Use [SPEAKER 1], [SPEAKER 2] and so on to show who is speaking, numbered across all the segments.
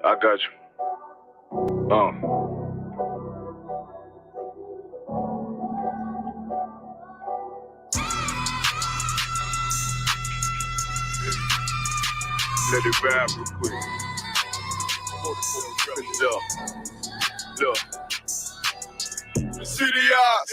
[SPEAKER 1] I got you. Let it vibe real quick. Look. The city eyes,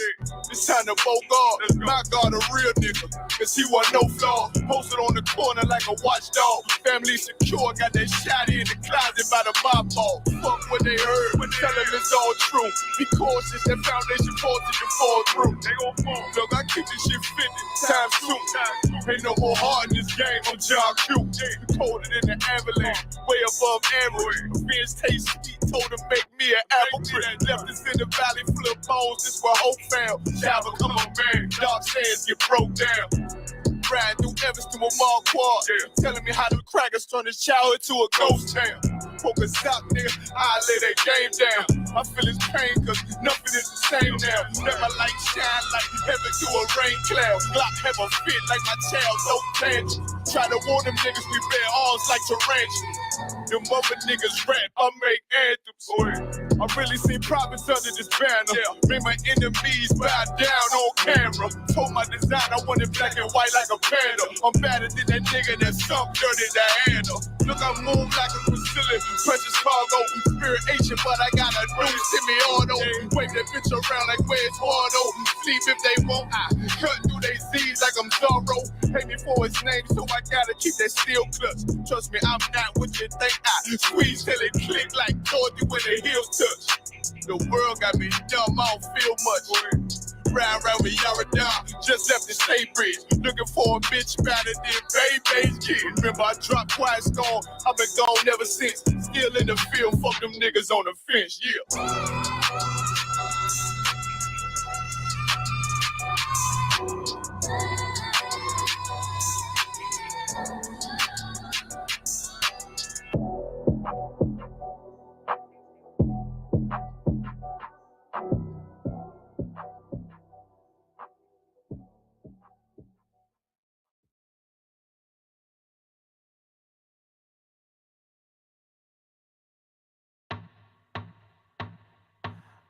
[SPEAKER 1] it's time to bogart. My God, a real nigga, cause he wasn't no flaw. Posted on the corner like a watchdog. Family secure, got that shotty in the closet by the mob ball. Fuck what they heard, tell them it's all true. Be cautious, that foundation faulty to fall through. They gon' fall. Look, I keep this shit 50 times 2. Ain't no more heart in this game, I'm John Q. Colder than the avalanche, way above average. Vince taste sweet, told him make me an apple crisp. Left us in the valley full of bones, this where hope found. Java, come on, man, dark sands get broke down. Riding through Evans to a mall quad, telling me how the crackers turn his childhood to a ghost town. Focus out, nigga, I lay that game down. I feel his pain, cause nothing is the same now. Let my light shine like heaven through a rain cloud. Glock have a fit like my child, no tangent. Try to warn them niggas, we bear arms like tarantulas. Them mother niggas rap, I make anthems. I really seen prophets under this banner. Made my enemies bow down on camera. Told my design I wanted black and white like a panda. I'm better than that nigga that sunk dirty Diana. Look, I move like a Brazilian, precious cargo, spirit Asian, but I got a new semi-auto. Wave that bitch around like where's Wardo. Sleep if they won't, I cut through they Z's like I'm Zorro. Pay me for his name, so I gotta keep that steel clutch. Trust me, I'm not what you think. I squeeze till it click like Dorothy when the heels touch. The world got me dumb, I don't feel much. Round with Yaradon, just left the state bridge. Looking for a bitch better than Baby's kid. Remember I dropped Quiet Storm, I've been gone ever since. Still in the field, fuck them niggas on the fence,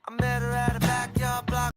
[SPEAKER 2] I met her at a backyard block.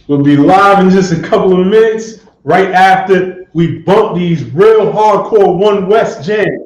[SPEAKER 3] We'll be live in just a couple of minutes, right after we bump these real hardcore One West jams.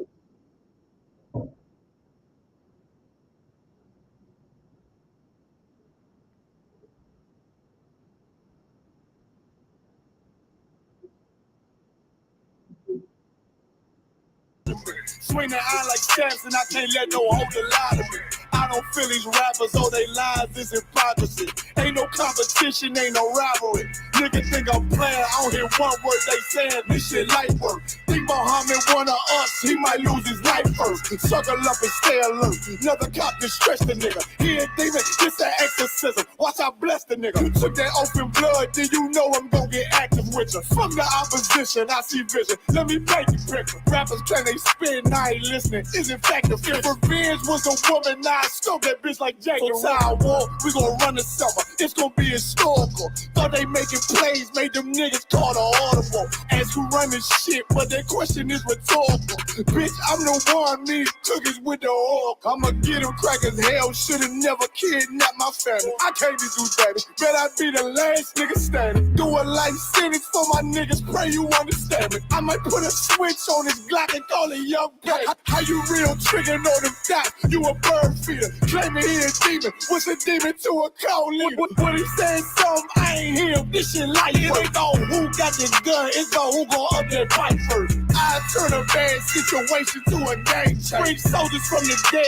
[SPEAKER 1] Swing the eye like Samson, I can't let no holder lie to me. I don't feel these rappers, all they lies is hypocrisy. Ain't no competition, ain't no rivalry. Niggas think I'm playing, I don't hear one word they saying, this shit light work. Think Muhammad one of us, he might lose his life first. Suckle up and stay alert. Another cop can stretch the nigga. He a demon, it's an exorcism. Watch I bless the nigga. Took that open blood, then you know I'm gonna get active with you. From the opposition, I see vision. Let me paint the picture. Rappers claim they spit, and I ain't listening. Is in fact the fear. Revenge was a woman, now I scope that bitch like Jake. So Tower War, we gon' run the summer. It's gon' be historical. Thought they making plays, made them niggas call the audible. Ask who run this shit, but that question is rhetorical. Bitch, I'm the one, me cookies with the oil. I'ma get them crackers, hell should've never kidnapped my family. I can't be do that. Bet I be the last nigga standing. Do a life sentence for my niggas, pray you understand me. I might put a switch on this Glock and call it Young Pay. How you real trigger know them dots? You a bird feeder, claiming he a demon. What's a demon to a cold leader? What he saying something, I ain't hear. This shit light work. It ain't on who got the gun, it's on who gon' up that fight first. I turn a bad situation to a game change. Bring soldiers from the dead,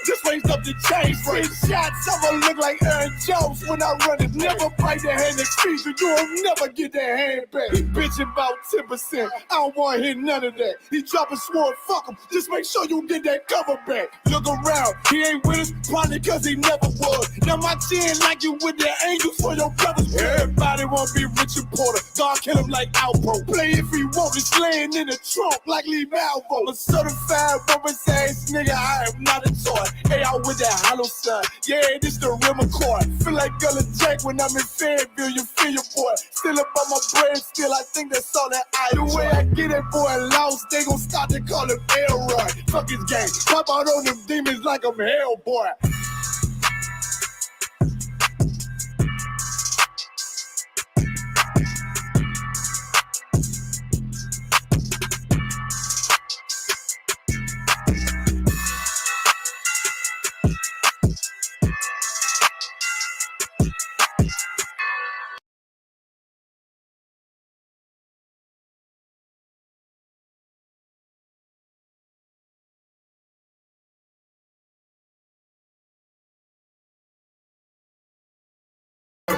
[SPEAKER 1] just raised up the chain. Bring shots, I'ma look like Aaron Jones when I run it. Never bite the hand that feeds you, you'll never get that hand back. He bitching about 10%, I don't wanna hear none of that. He dropping sword, fuck him, just make sure you get that cover back. Look around, he ain't with us, probably cause he never was. Now my chin like you with the angels for your brothers. Everybody wanna be Richard Porter, God kill him like Alpo. Play if he want, it's laying in the trunk like Lee Malvo. A certified woman's ass nigga, I am not a toy. Hey, out with that hollow son, yeah, this the rim accord. Feel like Gullah Jack when I'm in Fayetteville, you feel your boy. Still up on my brain, still I think that's all that I do. The way I get it, boy, lost, they gon' start to call him Elroy. Fuck his gang, pop out on them demons like I'm Hellboy.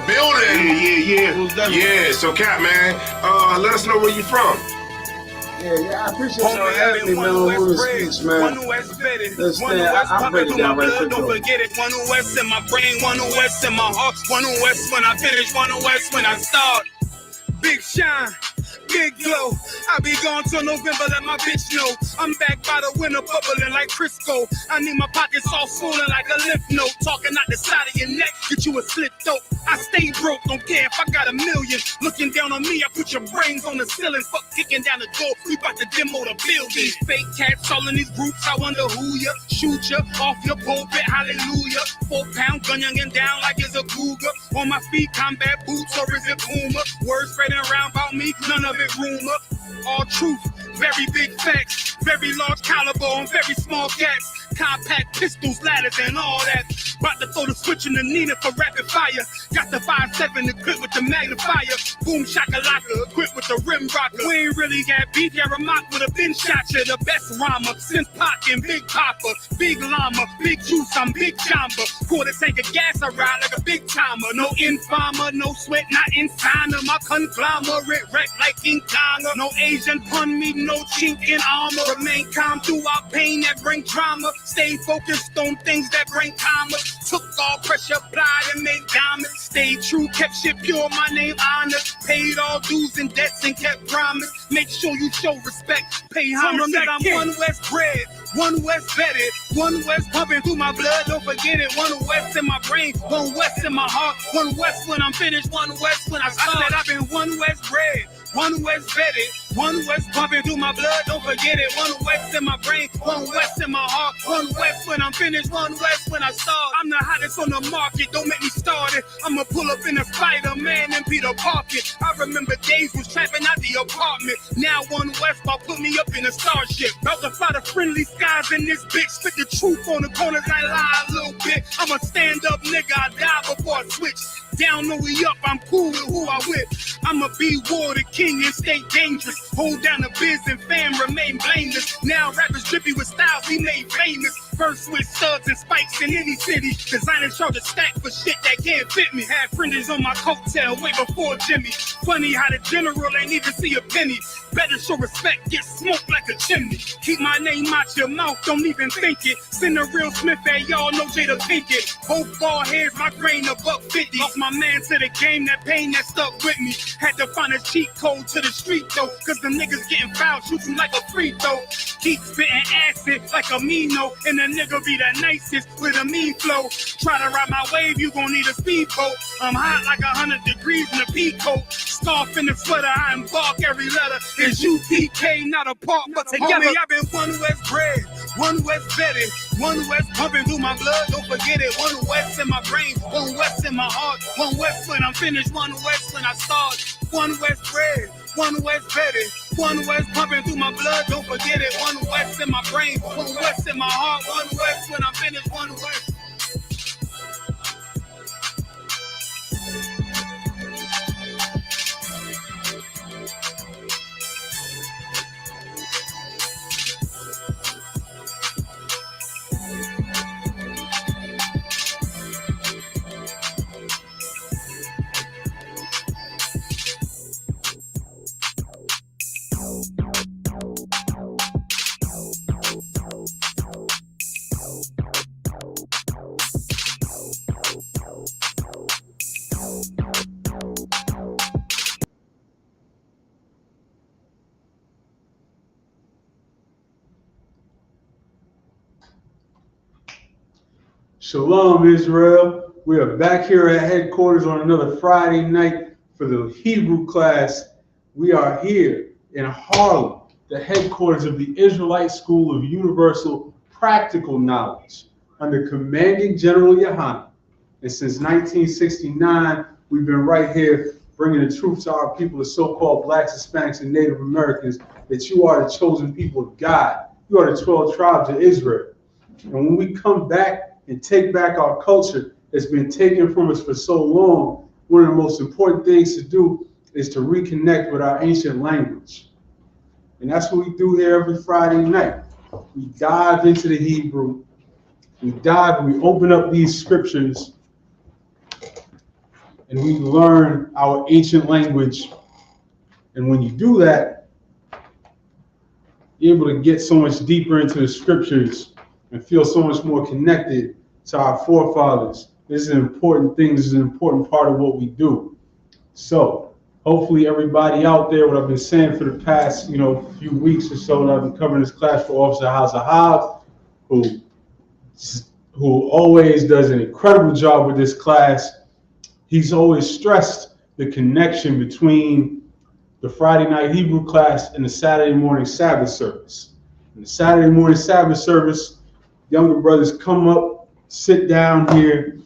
[SPEAKER 4] Building. Yeah. So, Cap, man, let us know where you from.
[SPEAKER 5] Yeah, I appreciate y'all having me, man, on the speech, man. I'll break it down right quick.
[SPEAKER 6] Don't forget it. One West in my brain, One West in my heart, One West when I finish, One West when I start. Big shine, big glow. I be gone till November, let my bitch know. I'm back by the winter, bubbling like Crisco. I need my pockets all swollen like a lymph node. Talking out the side of your neck, get you a slit throat. I stay broke, don't care if I got $1 million. Looking down on me, I put your brains on the ceiling. Fuck kicking down the door, we bout to demo the building. Fake cats all in these groups, I wonder who ya. Shoot ya off your pulpit, hallelujah. 4-pound gun youngin' down like it's a cougar. On my feet, combat boots, or is it Puma? Words spreading around about me, none of it rumor. All truth, very big facts. Very large caliber on very small cats. Compact pistols, ladders, and all that. About to throw the switch in the Nina for rapid fire. Got the 5.7 equipped with the magnifier. Boom shakalaka, equipped with the rim rocker. We ain't really got beat, Yaramak would have been shot you. The best rhymer, since Pac and Big Papa. Big llama, big juice, I'm Big Jamba. Quarter tank of gas, I ride like a big timer. No informer, no sweat, not inside of my conglomerate. Wreck like King Kong. No Asian pun me, no chink in armor. Remain calm throughout pain that bring drama. Stay focused on things that bring karma. Took all pressure, applied and made diamonds. Stayed true, kept shit pure, my name honored. Paid all dues and debts and kept promise. Make sure you show respect, pay homage. That I'm One West bred, One West vetted, One West pumping through my blood, don't forget it. One West in my brain, One West in my heart, One West when I'm finished, One West when I start. I said I've been One West bred, one West vetted, one West pumping through my blood, don't forget it. One West in my brain, one West in my heart, one West when I'm finished, one West when I start. I'm the hottest on the market, don't make me start it. I'ma pull up in a Spider-Man and Peter Parker. I remember days was trapping out the apartment. Now one West about put me up in a starship. About to fight the friendly skies in this bitch. Spit the truth on the corners, I lie a little bit. I'm a stand-up nigga, I die before I switch. Down, no we up, I'm cool with who I with. I'ma be war the king and stay dangerous. Hold down the biz and fam, remain blameless. Now rappers drippy with styles we made famous. First with studs and spikes in any city. Designers charge a stack for shit that can't fit me. Had friends on my coattail way before Jimmy. Funny how the general ain't even see a penny. Better show respect, get smoked like a chimney. Keep my name out your mouth, don't even think it. Send a real Smith at y'all, know Jada Pinkett. Both ball heads, my grain a $1.50. Lost my man to the game, that pain that stuck with me. Had to find a cheat code to the street though, cause the niggas getting fouled, shooting like a free throw. Keep spitting acid like a Mino, and the nigga be the nicest with a mean flow. Try to ride my wave, you gon' need a speedboat. I'm hot like 100 degrees in a peacoat. Scarf in the sweater, I embark every letter. It's UTK, not a part, but together. Homie, I've been one West bred, one West vetted, one West pumping through my blood, don't forget it. One West in my brain, one West in my heart, one West when I'm finished, one West when I start. One West bred, one West vetted, one West pumping through my blood, don't forget it. One West in my brain, one West in my heart, one West when I'm finished, one West.
[SPEAKER 3] Shalom, Israel. We are back here at headquarters on another Friday night for the Hebrew class. We are here in Harlem, the headquarters of the Israelite School of Universal Practical Knowledge under Commanding General Yohanan. And since 1969, we've been right here bringing the truth to our people, the so-called blacks, Hispanics, and Native Americans, that you are the chosen people of God. You are the 12 tribes of Israel. And when we come back and take back our culture that's been taken from us for so long, one of the most important things to do is to reconnect with our ancient language. And that's what we do here every Friday night. We dive into the Hebrew. We open up these scriptures, and we learn our ancient language. And when you do that, you're able to get so much deeper into the scriptures and feel so much more connected to our forefathers. This is an important thing. This is an important part of what we do. So hopefully everybody out there, what I've been saying for the past, few weeks or so that I've been covering this class for Officer Hazahav, who always does an incredible job with this class. He's always stressed the connection between the Friday night Hebrew class and the Saturday morning Sabbath service. In the Saturday morning Sabbath service, younger brothers come up, sit down here,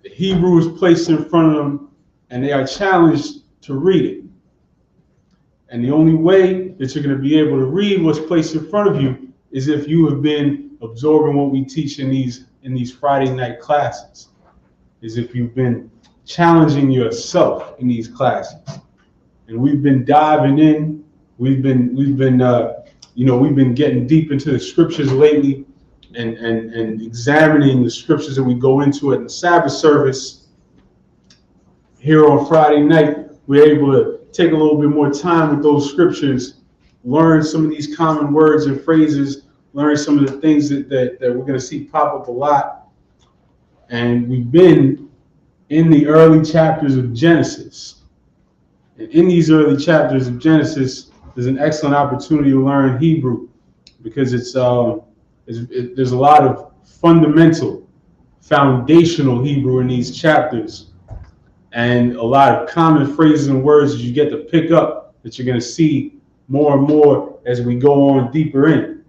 [SPEAKER 3] the Hebrew is placed in front of them, and they are challenged to read it. And the only way that you're going to be able to read what's placed in front of you is if you have been absorbing what we teach in these Friday night classes, is if you've been challenging yourself in these classes. And we've been diving in, we've been getting deep into the scriptures lately, and examining the scriptures that we go into at the Sabbath service. Here on Friday night, we're able to take a little bit more time with those scriptures, learn some of these common words and phrases, learn some of the things that we're going to see pop up a lot. And we've been in the early chapters of Genesis. And in these early chapters of Genesis, there's an excellent opportunity to learn Hebrew, because there's a lot of fundamental, foundational Hebrew in these chapters, and a lot of common phrases and words that you get to pick up that you're going to see more and more as we go on deeper in.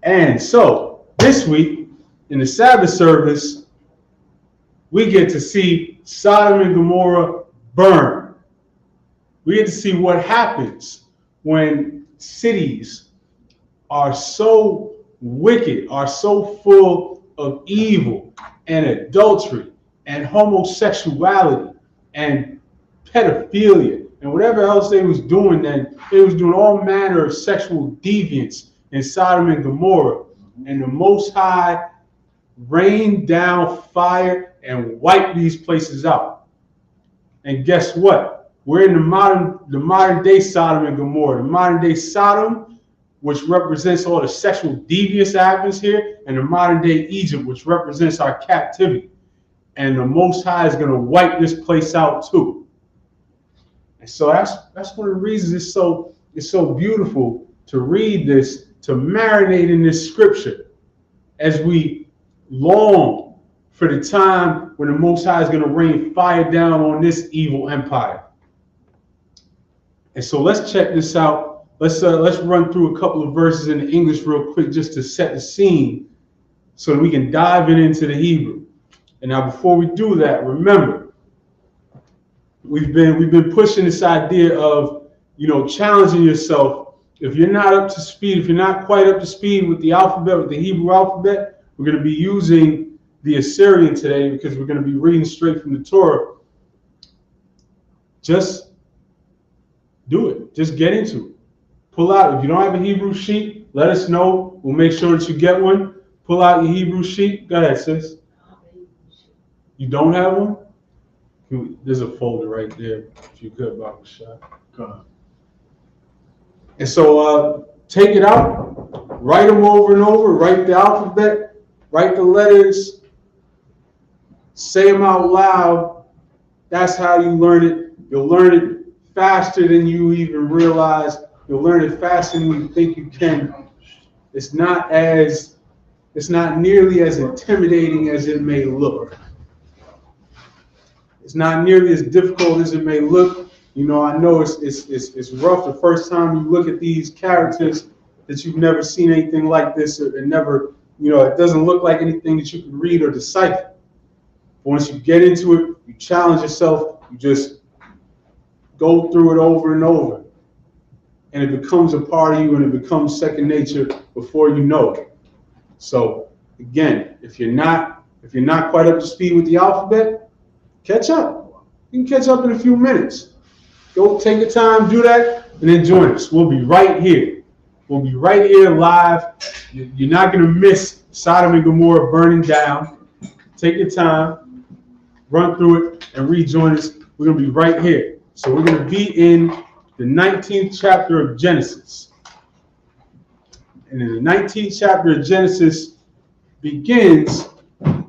[SPEAKER 3] And so this week in the Sabbath service, we get to see Sodom and Gomorrah burn. We get to see what happens when cities are so wicked, are so full of evil and adultery and homosexuality and pedophilia and whatever else they was doing then. They was doing all manner of sexual deviance in Sodom and Gomorrah. And the Most High rained down fire and wiped these places out. And guess what? We're in the modern day Sodom and Gomorrah. The modern day Sodom, which represents all the sexual deviance that happens here, and the modern day Egypt, which represents our captivity. And the Most High is going to wipe this place out too. And so that's one of the reasons it's so beautiful to read this, to marinate in this scripture as we long for the time when the Most High is going to rain fire down on this evil empire. And so let's check this out. Let's run through a couple of verses in the English real quick just to set the scene so that we can dive into the Hebrew. And now before we do that, remember, we've been pushing this idea of, challenging yourself. If you're not up to speed, if you're not quite up to speed with the alphabet, with the Hebrew alphabet, we're going to be using the Assyrian today because we're going to be reading straight from the Torah. Just do it. Just get into it. Pull out. If you don't have a Hebrew sheet, let us know. We'll make sure that you get one. Pull out your Hebrew sheet. Go ahead, sis. You don't have one? There's a folder right there. If you could, Baba Shah. Go on. And so take it out. Write them over and over. Write the alphabet. Write the letters. Say them out loud. That's how you learn it. You'll learn it faster than you even realize. You'll learn it faster than you think you can. It's not nearly as intimidating as it may look. It's not nearly as difficult as it may look. I know it's rough the first time you look at these characters that you've never seen anything like this, and never, it doesn't look like anything that you can read or decipher. But once you get into it, you challenge yourself, you just go through it over and over. And it becomes a part of you, and it becomes second nature before you know it. So again, if you're not quite up to speed with the alphabet, catch up. You can catch up in a few minutes. Go take your time, do that, and then join us. We'll be right here. We'll be right here live. You're not going to miss Sodom and Gomorrah burning down. Take your time, run through it, and rejoin us. We're going to be right here. So we're going to be in the 19th chapter of Genesis. And in the 19th chapter of Genesis begins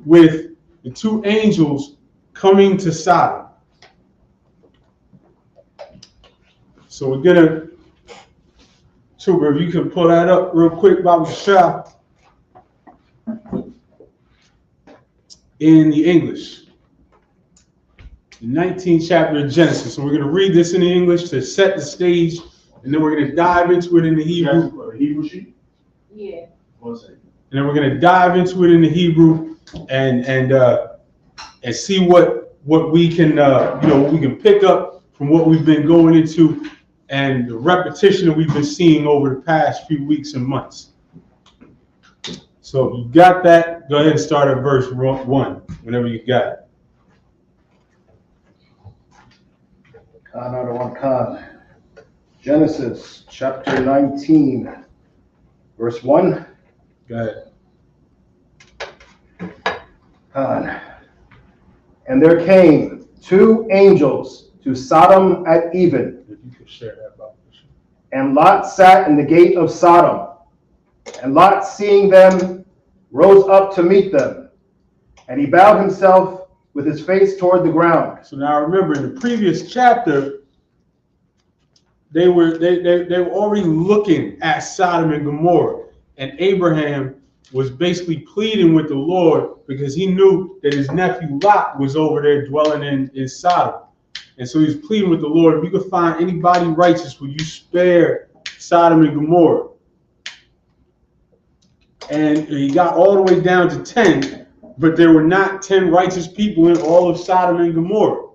[SPEAKER 3] with the two angels coming to Sodom. So we're going to, Tuber, if you can pull that up real quick, Baba Shah, in the English. The 19th chapter of Genesis. So we're going to read this in the English to set the stage, and then we're going to dive into it in the Hebrew.
[SPEAKER 5] Hebrew sheet?
[SPEAKER 7] Yeah.
[SPEAKER 5] 1 second.
[SPEAKER 3] And then we're going to dive into it in the Hebrew and see what we can what we can pick up from what we've been going into and the repetition that we've been seeing over the past few weeks and months. So if you got that, go ahead and start at verse 1 whenever you got it.
[SPEAKER 8] Genesis chapter 19, verse 1.
[SPEAKER 3] Go
[SPEAKER 8] ahead. And there came two angels to Sodom at even.
[SPEAKER 3] If you could share that, Bob.
[SPEAKER 8] And Lot sat in the gate of Sodom. And Lot, seeing them, rose up to meet them. And he bowed himself with his face toward the ground.
[SPEAKER 3] So now remember, in the previous chapter, they were already looking at Sodom and Gomorrah, and Abraham was basically pleading with the Lord because he knew that his nephew Lot was over there dwelling in Sodom. And so he's pleading with the Lord, if you could find anybody righteous, will you spare Sodom and Gomorrah? And he got all the way down to 10, but there were not 10 righteous people in all of Sodom and Gomorrah.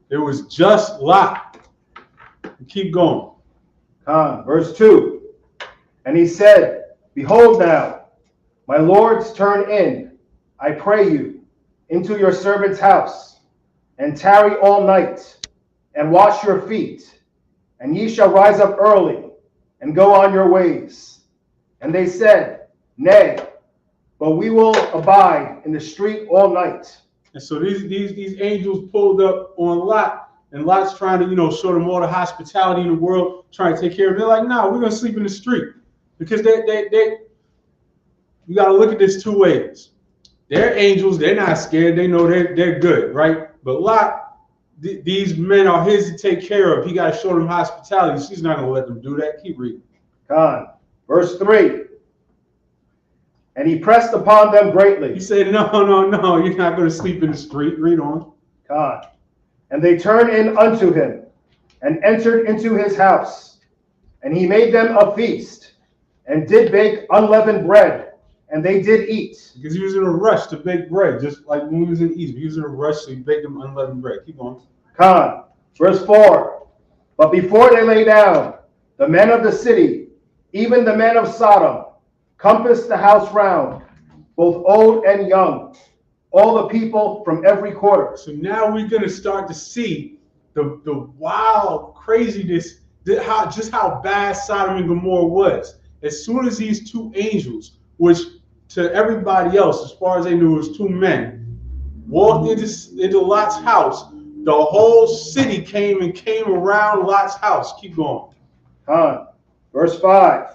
[SPEAKER 3] There was just Lot. Keep going.
[SPEAKER 8] Verse 2. And he said, behold now, my lords, turn in, I pray you, into your servant's house, and tarry all night, and wash your feet, and ye shall rise up early, and go on your ways. And they said, nay, but we will abide in the street all night.
[SPEAKER 3] And so these angels pulled up on Lot, and Lot's trying to, show them all the hospitality in the world, trying to take care of them. They're like, no, we're going to sleep in the street. Because you got to look at this two ways. They're angels. They're not scared. They know they're good, right? But Lot, these men are his to take care of. He got to show them hospitality. So he's not going to let them do that. Keep reading.
[SPEAKER 8] Verse 3. And he pressed upon them greatly.
[SPEAKER 3] He said, no, you're not going to sleep in the street. Read on.
[SPEAKER 8] And they turned in unto him, and entered into his house. And he made them a feast, and did bake unleavened bread, and they did eat.
[SPEAKER 3] Because he was in a rush to bake bread, just like when he was in Egypt. He was in a rush, so he baked them unleavened bread. Keep going.
[SPEAKER 8] Verse 4. But before they lay down, the men of the city, even the men of Sodom, compassed the house round, both old and young, all the people from every quarter.
[SPEAKER 3] So now we're going to start to see the wild craziness, just how bad Sodom and Gomorrah was. As soon as these two angels, which to everybody else, as far as they knew, it was two men, walked into Lot's house, the whole city came around Lot's house. Keep going.
[SPEAKER 8] Verse 5.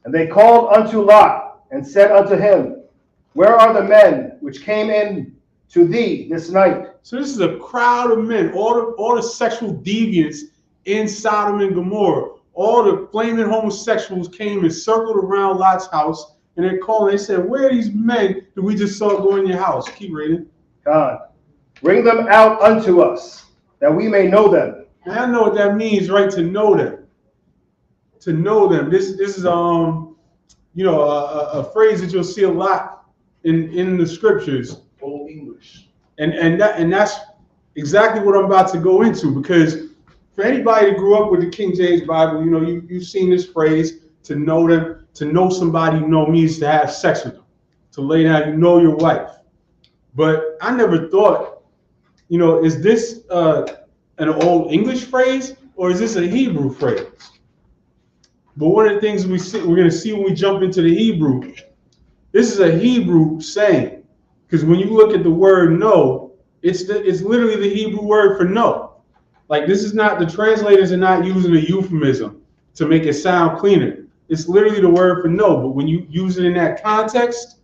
[SPEAKER 8] And they called unto Lot, and said unto him, where are the men which came in to thee this night?
[SPEAKER 3] So this is a crowd of men, all the sexual deviants in Sodom and Gomorrah. All the flaming homosexuals came and circled around Lot's house, and they said, where are these men that we just saw go in your house? Keep reading.
[SPEAKER 8] Bring them out unto us, that we may know them.
[SPEAKER 3] And I know what that means, right? To know them. To know them. This is a phrase that you'll see a lot in the scriptures.
[SPEAKER 5] Old English.
[SPEAKER 3] And that's exactly what I'm about to go into, because for anybody that grew up with the King James Bible, you've seen this phrase, to know them. To know somebody, means to have sex with them. To lay down, your wife. But I never thought, is this an old English phrase, or is this a Hebrew phrase? But one of the things we're going to see when we jump into the Hebrew, this is a Hebrew saying, because when you look at the word know, it's literally the Hebrew word for know. Like, this is not, the translators are not using a euphemism to make it sound cleaner. It's literally the word for know. But when you use it in that context,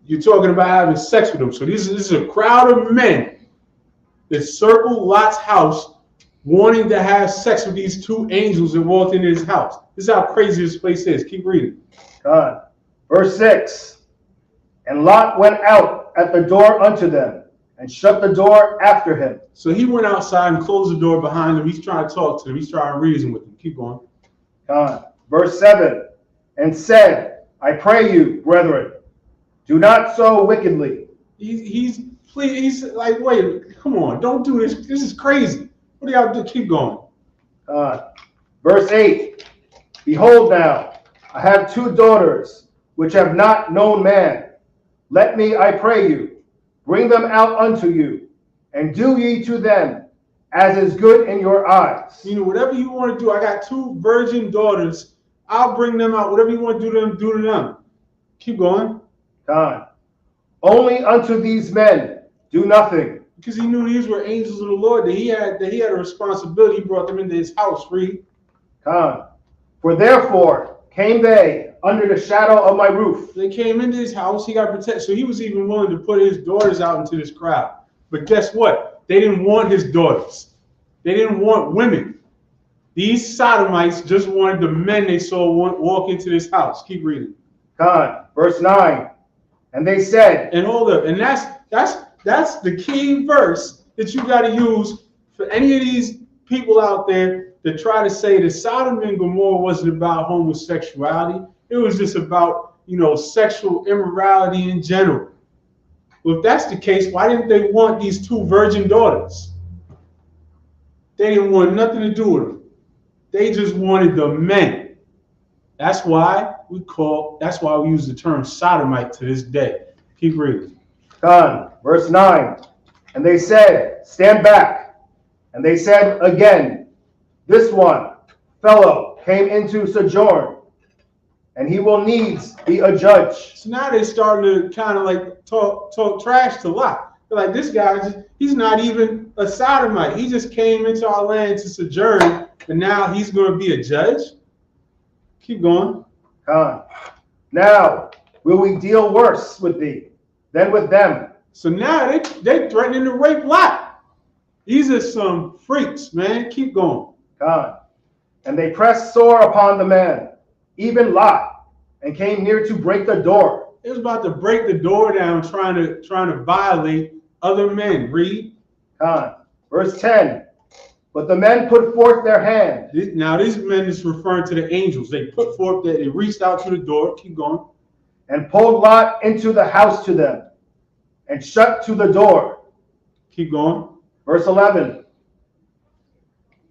[SPEAKER 3] you're talking about having sex with them. So this is a crowd of men that circle Lot's house, wanting to have sex with these two angels that walked into his house. This is how crazy this place is. Keep reading.
[SPEAKER 8] Verse 6. And Lot went out at the door unto them, and shut the door after him.
[SPEAKER 3] So he went outside and closed the door behind him. He's trying to talk to them. He's trying to reason with them. Keep going.
[SPEAKER 8] Verse 7. And said, I pray you, brethren, do not so wickedly.
[SPEAKER 3] He's like, wait, come on, don't do this. This is crazy. What do y'all do? Keep going.
[SPEAKER 8] Verse 8. Behold now, I have two daughters, which have not known man. Let me, I pray you, bring them out unto you, and do ye to them as is good in your eyes.
[SPEAKER 3] Whatever you want to do. I got two virgin daughters. I'll bring them out. Whatever you want to do to them. Keep going.
[SPEAKER 8] Only unto these men do nothing.
[SPEAKER 3] Because he knew these were angels of the Lord, that he had a responsibility. He brought them into his house. Read.
[SPEAKER 8] For therefore came they under the shadow of my roof.
[SPEAKER 3] They came into his house. He got protected. So he was even willing to put his daughters out into this crowd. But guess what? They didn't want his daughters. They didn't want women. These sodomites just wanted the men they saw walk into this house. Keep reading.
[SPEAKER 8] Verse 9. And they said.
[SPEAKER 3] And hold up. And that's the key verse that you got to use for any of these people out there that try to say that Sodom and Gomorrah wasn't about homosexuality, it was just about, sexual immorality in general. Well, if that's the case, why didn't they want these 2 virgin daughters? They didn't want nothing to do with them. They just wanted the men. That's why we use the term sodomite to this day. Keep reading.
[SPEAKER 8] Done. Verse 9. And they said, stand back. And they said again, this one, fellow, came into sojourn, and he will needs be a judge.
[SPEAKER 3] So now they're starting to kind of like talk trash to Lot. They're like, this guy, he's not even a sodomite. He just came into our land to sojourn, and now he's going to be a judge? Keep going.
[SPEAKER 8] Now will we deal worse with thee than with them?
[SPEAKER 3] So now they're threatening to rape Lot. These are some freaks, man. Keep going.
[SPEAKER 8] And they pressed sore upon the man, even Lot, and came near to break the door.
[SPEAKER 3] It was about to break the door down, trying to violate other men. Read.
[SPEAKER 8] Verse 10. But the men put forth their hand.
[SPEAKER 3] Now these men is referring to the angels. They put forth they reached out to the door. Keep going.
[SPEAKER 8] And pulled Lot into the house to them, and shut to the door.
[SPEAKER 3] Keep going.
[SPEAKER 8] Verse 11.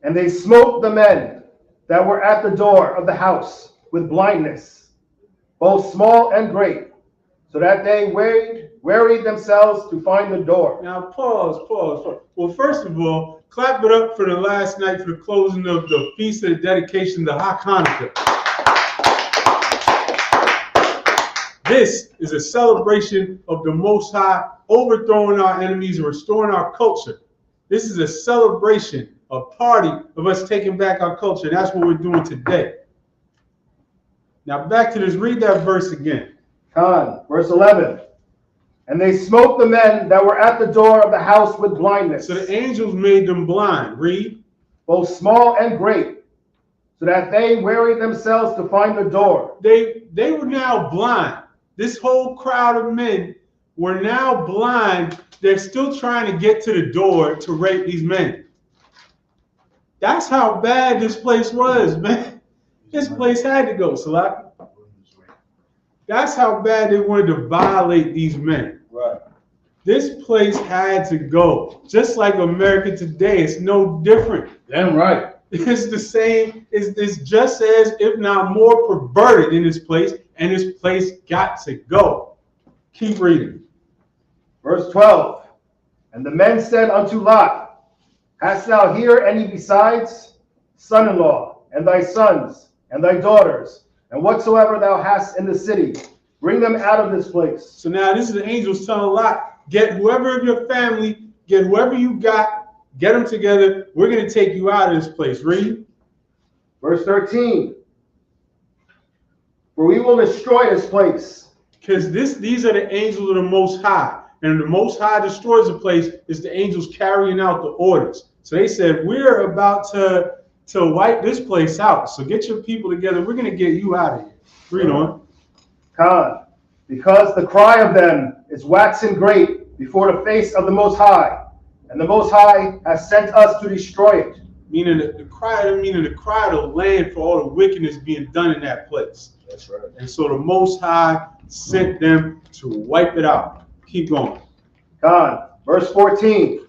[SPEAKER 8] And they smote the men that were at the door of the house with blindness, both small and great, so that they wearied themselves to find the door.
[SPEAKER 3] Now pause. Well, first of all, clap it up for the last night for the closing of the Feast of the Dedication to Hanukkah. This is a celebration of the Most High overthrowing our enemies and restoring our culture. This is a celebration, a party of us taking back our culture. That's what we're doing today. Now back to this, read that verse again.
[SPEAKER 8] Verse 11. And they smote the men that were at the door of the house with blindness.
[SPEAKER 3] So the angels made them blind. Read.
[SPEAKER 8] Both small and great, so that they wearied themselves to find the door.
[SPEAKER 3] They were now blind. This whole crowd of men were now blind. They're still trying to get to the door to rape these men. That's how bad this place was, man. This place had to go, Salaki. That's how bad they wanted to violate these men.
[SPEAKER 5] Right.
[SPEAKER 3] This place had to go. Just like America today, it's no different.
[SPEAKER 5] Damn right.
[SPEAKER 3] It's the same. It's just as, if not more, perverted in this place, and this place got to go. Keep reading.
[SPEAKER 8] Verse 12. And the men said unto Lot, hast thou here any besides? Son-in-law, and thy sons, and thy daughters, and whatsoever thou hast in the city, bring them out of this place.
[SPEAKER 3] So now this is the angels telling Lot, get whoever of your family, get whoever you got, get them together. We're going to take you out of this place. Read.
[SPEAKER 8] Verse 13. For we will destroy this place.
[SPEAKER 3] Because these are the angels of the Most High. And the Most High destroys the place is the angels carrying out the orders. So they said, we're about to wipe this place out. So get your people together. We're going to get you out of here. Read on.
[SPEAKER 8] Because the cry of them is waxen great before the face of the Most High, and the Most High has sent us to destroy it.
[SPEAKER 3] Meaning the cry of the land for all the wickedness being done in that place.
[SPEAKER 5] That's right.
[SPEAKER 3] And so the Most High sent them to wipe it out. Keep going.
[SPEAKER 8] Verse 14.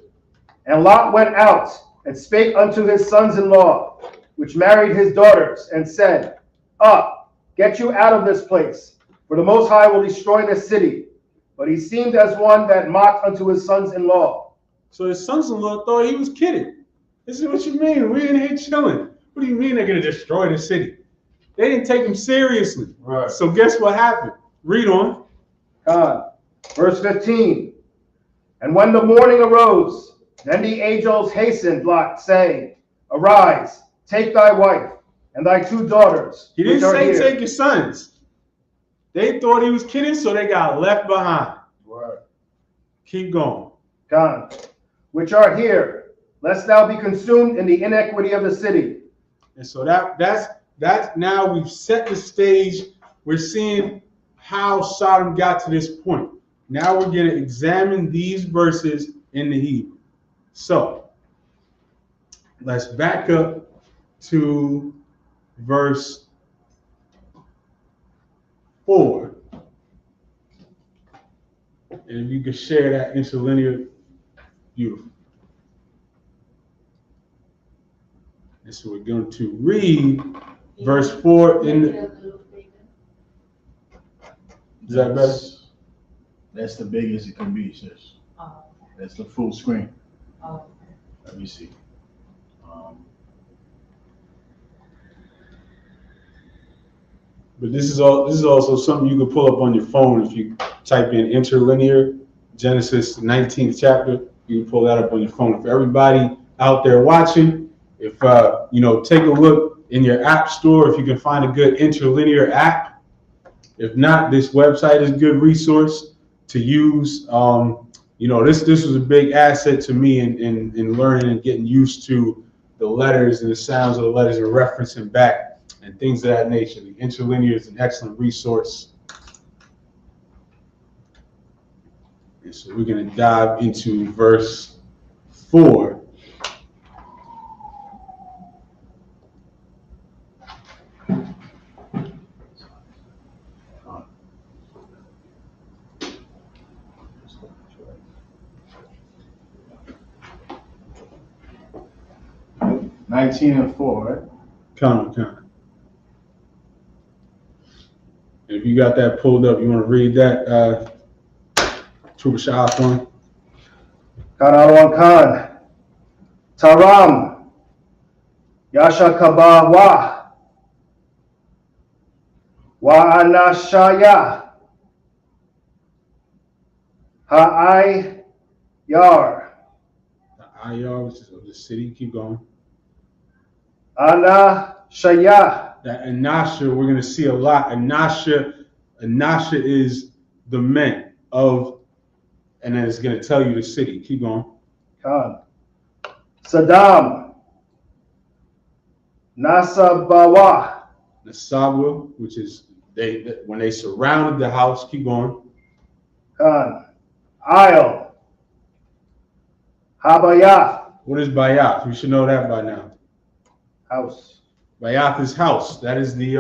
[SPEAKER 8] And Lot went out and spake unto his sons-in-law, which married his daughters, and said, up, get you out of this place, for the Most High will destroy this city. But he seemed as one that mocked unto his sons-in-law.
[SPEAKER 3] So his sons-in-law thought he was kidding. This is what you mean. We're in here chilling. What do you mean they're going to destroy the city? They didn't take him seriously.
[SPEAKER 5] Right.
[SPEAKER 3] So guess what happened? Read on.
[SPEAKER 8] Verse 15. And when the morning arose, then the angels hastened Lot, saying, arise, take thy wife and thy 2 daughters.
[SPEAKER 3] He didn't say take your sons. They thought he was kidding, so they got left behind.
[SPEAKER 5] Right.
[SPEAKER 3] Keep going.
[SPEAKER 8] Which are here, lest thou be consumed in the iniquity of the city.
[SPEAKER 3] And so that's now we've set the stage. We're seeing how Sodom got to this point. Now we're going to examine these verses in the Hebrew. So let's back up to verse 4. And if you could share that interlinear, beautiful. And so we're going to read verse 4 in the... Is that better?
[SPEAKER 7] That's the biggest it can be, sis. That's the full screen. Let me see.
[SPEAKER 3] But this is also something you can pull up on your phone if you type in interlinear Genesis 19th chapter. You can pull that up on your phone. For everybody out there watching, if take a look in your app store if you can find a good interlinear app. If not, this website is a good resource to use. This was a big asset to me in learning and getting used to the letters and the sounds of the letters and referencing back and things of that nature. The interlinear is an excellent resource. And so we're going to dive into verse 4.
[SPEAKER 7] Nineteen and 4, right?
[SPEAKER 3] Come on. If you got that pulled up, you want to read that, Trooper Shafwan?
[SPEAKER 8] Kanawan Khan. Taram. Yasha Kabawa. Wa Anashaya. Ha'ai Yar.
[SPEAKER 3] The IR, which is of the city. Keep going.
[SPEAKER 8] Anashaya.
[SPEAKER 3] That Anasha, we're going to see a lot. Anasha is the men of, and then it's going to tell you the city. Keep going.
[SPEAKER 8] Khan. Saddam. Nasabawa.
[SPEAKER 3] Nasawa, which is when they surrounded the house. Keep going.
[SPEAKER 8] Khan. Isle. Habayath.
[SPEAKER 3] What is Bayath? We should know that by now.
[SPEAKER 8] House.
[SPEAKER 3] Bayath is house. That is the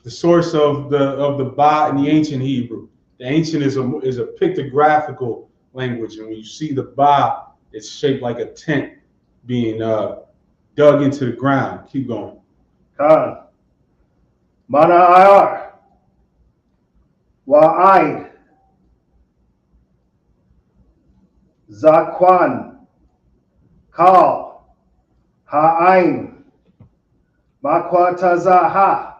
[SPEAKER 3] source of the Ba in the ancient Hebrew. The ancient is a pictographical language, and when you see the Ba, it's shaped like a tent being dug into the ground. Keep going.
[SPEAKER 8] Khan. Mana Ayar. Wa'aid. Zakwan. Kal. Ha'ain. Makwatazaha.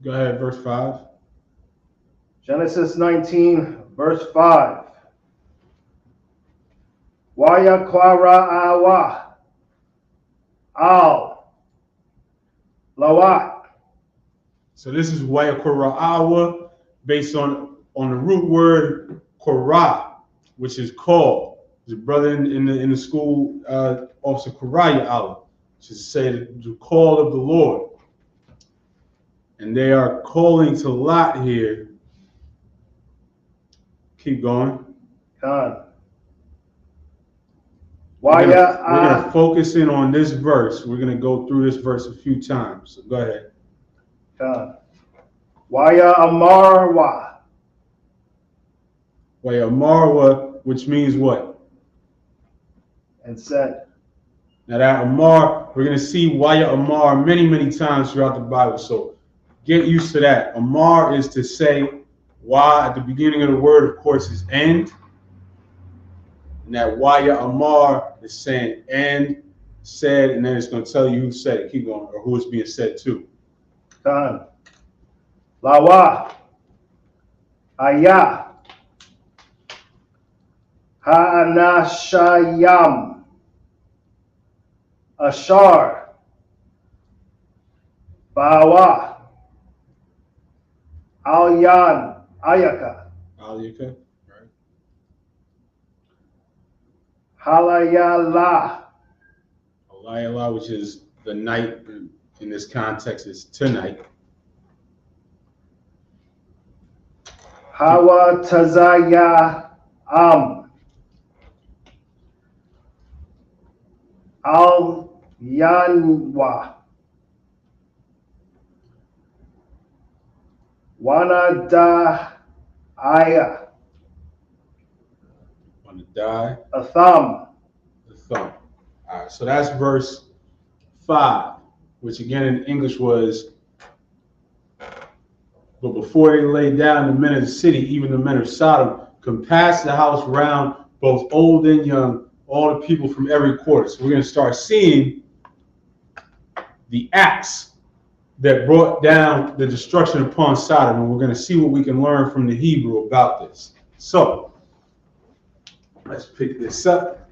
[SPEAKER 3] Go ahead, verse 5.
[SPEAKER 8] Genesis 19, verse 5. Waya Kwara'awa. Al. Lawat.
[SPEAKER 3] So this is Wayakora'awa, based on the root word Korah, which is call. The brother in the school, Officer Koraya Allah, which is to say the call of the Lord. And they are calling to Lot here. Keep going.
[SPEAKER 8] Khan.
[SPEAKER 3] We're going to focus in on this verse. We're going to go through this verse a few times. So go ahead.
[SPEAKER 8] Khan. Waya Amarwa.
[SPEAKER 3] Waya Amarwa, which means what?
[SPEAKER 8] And said.
[SPEAKER 3] Now that Amar, we're going to see Waya Amar many, many times throughout the Bible. So get used to that. Amar is to say, Wa at the beginning of the word, of course, is end. And that Waya Amar is saying and, said, and then it's going to tell you who said it. Keep going, or who it's being said to.
[SPEAKER 8] Khan. Lawa. Aya. Ha'anashayam. Ashar. Bawa. Alyan. Ayaka.
[SPEAKER 3] Aliyaka, right?
[SPEAKER 8] Halayala.
[SPEAKER 3] Halayala, which is the night, in this context is tonight.
[SPEAKER 8] Hawa Tazaya Am. Al Yanwa. Wanada Aya.
[SPEAKER 3] Want to die?
[SPEAKER 8] Atham.
[SPEAKER 3] The thumb. All right, so that's verse 5, which again in English was, but before they lay down, the men of the city, even the men of Sodom, compassed the house round, both old and young, all the people from every quarter. So we're going to start seeing the acts that brought down the destruction upon Sodom, and we're going to see what we can learn from the Hebrew about this. So let's pick this up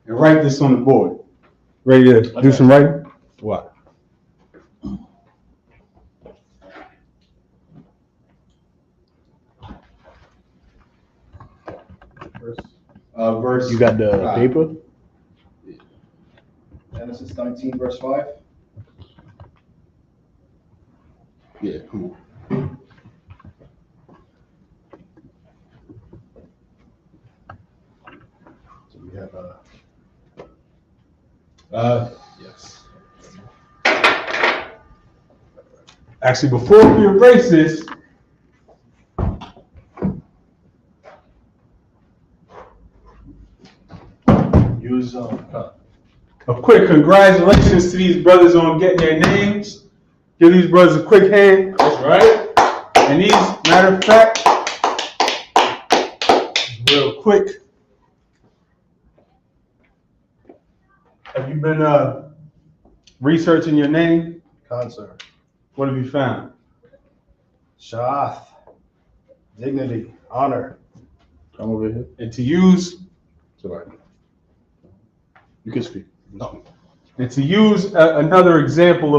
[SPEAKER 3] and write this on the board. Ready to do some writing? What? Verse.
[SPEAKER 7] You got the
[SPEAKER 3] 5.
[SPEAKER 7] paper?
[SPEAKER 8] Genesis 19, verse 5.
[SPEAKER 3] Yeah, come on.
[SPEAKER 7] So we have
[SPEAKER 3] Yes. Actually, before we erase this,
[SPEAKER 7] use
[SPEAKER 3] a quick congratulations to these brothers on getting their names. Give these brothers a quick hand. That's right. And these, matter of fact, real quick, have you been researching your name?
[SPEAKER 8] Concert.
[SPEAKER 3] What have you found?
[SPEAKER 8] Sha'ath. Dignity. Honor.
[SPEAKER 7] come over here.
[SPEAKER 3] And to use,
[SPEAKER 7] Sorry. You can speak.
[SPEAKER 3] no. And to use another example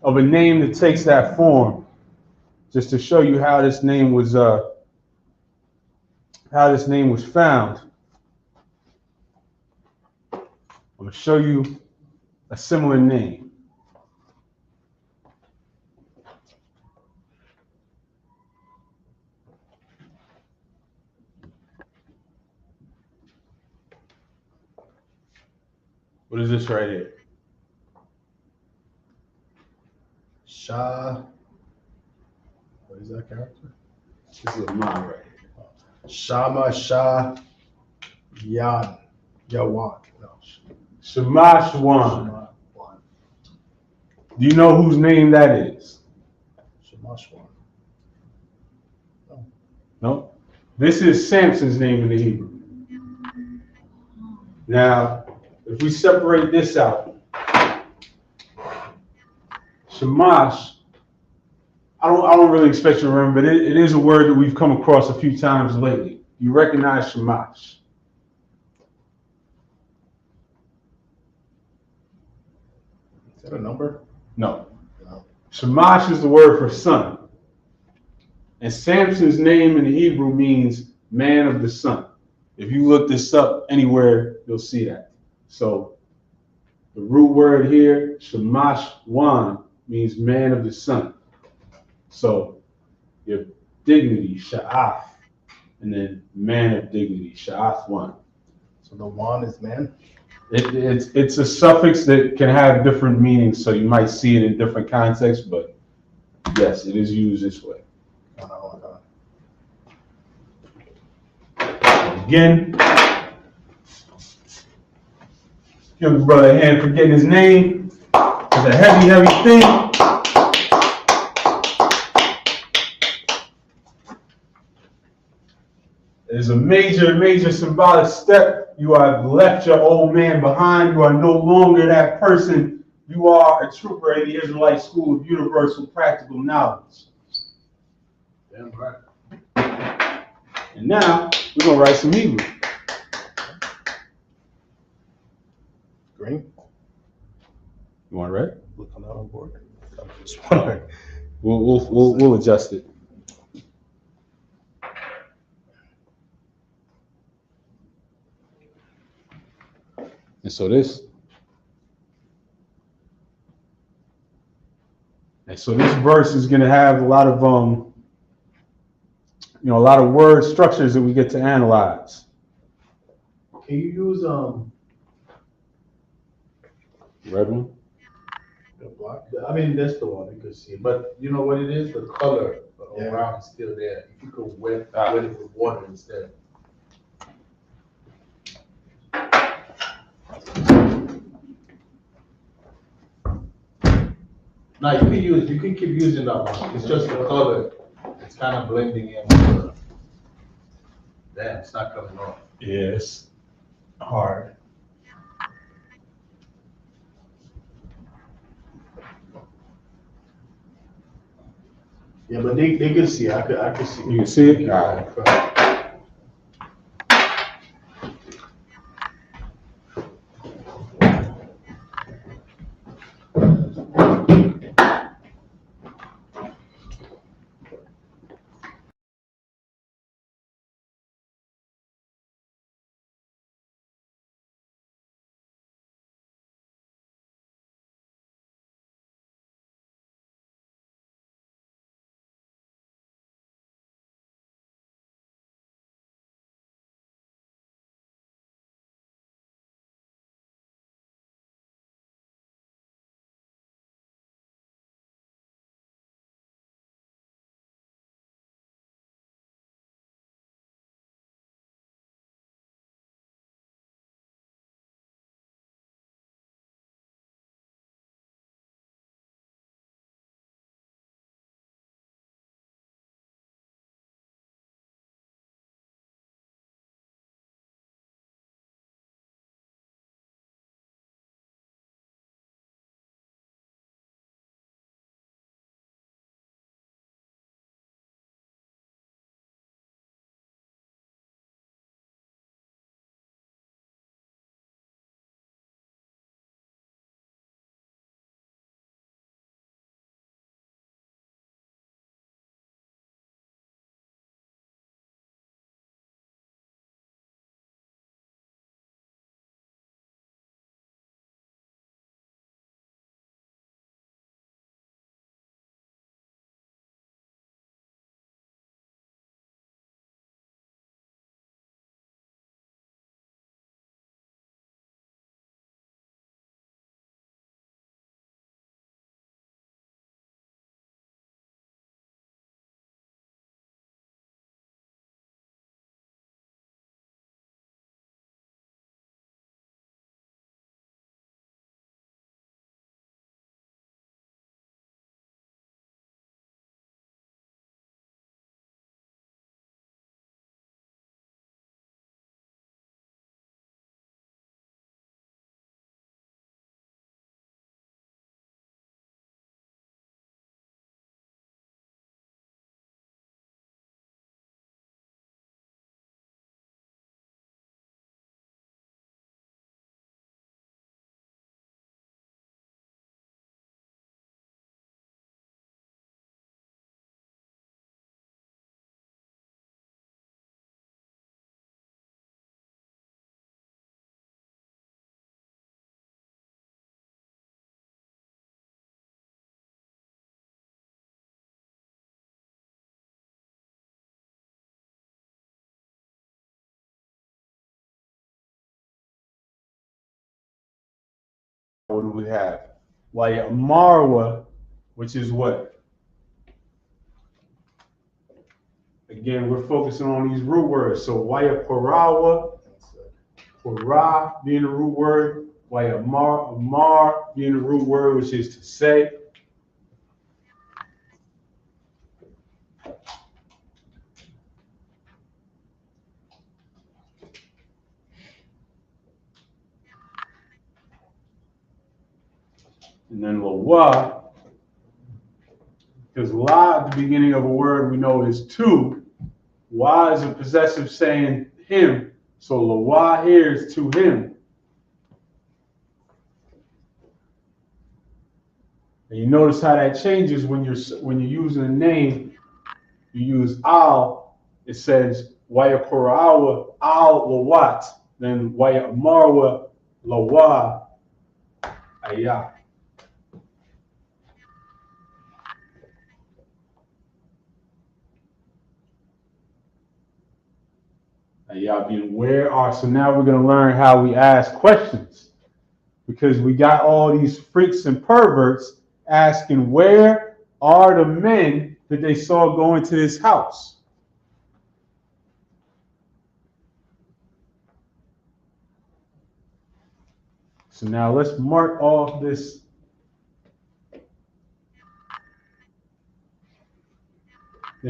[SPEAKER 3] of a name that takes that form, just to show you how this name was found. I'm going to show you a similar name. What is this right here?
[SPEAKER 8] Shah. What is that character?
[SPEAKER 3] This is a mom right here.
[SPEAKER 8] Shama Shah Yan. Yawan. No.
[SPEAKER 3] Shema Shwan. Do you know whose name that is?
[SPEAKER 8] Shema Shwan.
[SPEAKER 3] No. This is Samson's name in the Hebrew. Now, if we separate this out, Shamash, I don't really expect you to remember, but it is a word that we've come across a few times lately. You recognize Shamash.
[SPEAKER 8] Is that a number?
[SPEAKER 3] No. Shamash is the word for son. And Samson's name in the Hebrew means man of the sun. If you look this up anywhere, you'll see that. So the root word here, Shamash Wan, means man of the sun. So your dignity, Sha'ath, and then man of dignity, Sha'ath Wan.
[SPEAKER 8] So the Wan is man?
[SPEAKER 3] It's a suffix that can have different meanings, so you might see it in different contexts, but yes, it is used this way. Again, give the brother a hand for getting his name. It's a heavy, heavy thing. It is a major, major symbolic step. You have left your old man behind. You are no longer that person. You are a trooper in the Israelite School of Universal Practical Knowledge.
[SPEAKER 8] Damn right.
[SPEAKER 3] And now, we're going to write some Hebrew.
[SPEAKER 8] Green?
[SPEAKER 3] You want to write?
[SPEAKER 8] Look on that on board. I'm just
[SPEAKER 3] All right.
[SPEAKER 8] wondering.
[SPEAKER 3] We'll adjust it. And so this verse is going to have a lot of a lot of word structures that we get to analyze.
[SPEAKER 8] Can you use
[SPEAKER 3] Red one?
[SPEAKER 7] The block. I mean, that's the one you can see. But you know what it is? The color around is still there. If you could wet it with water instead. Now you can keep using that one. It's just the color. It's kind of blending in with the. Damn, it's not coming off.
[SPEAKER 3] Yeah, it's hard.
[SPEAKER 7] Yeah, but they can see. I can see.
[SPEAKER 3] You can see it? All right. What do we have? Marwa, which is what? Again, we're focusing on these root words. So Waya Parawa, Para being the root word, Waya Mar being the root word, which is to say. And then Lawa, because La at the beginning of a word we know is to. Wa is a possessive saying him. So Lawa here is to him. And you notice how that changes when you're using a name. You use al, it says Waya Korawa al Lawat, then Waya Marwa Lawa Ayah. Ayah being where are. So now we're going to learn how we ask questions. because we got all these freaks and perverts asking where are the men that they saw go into this house. So now let's mark off this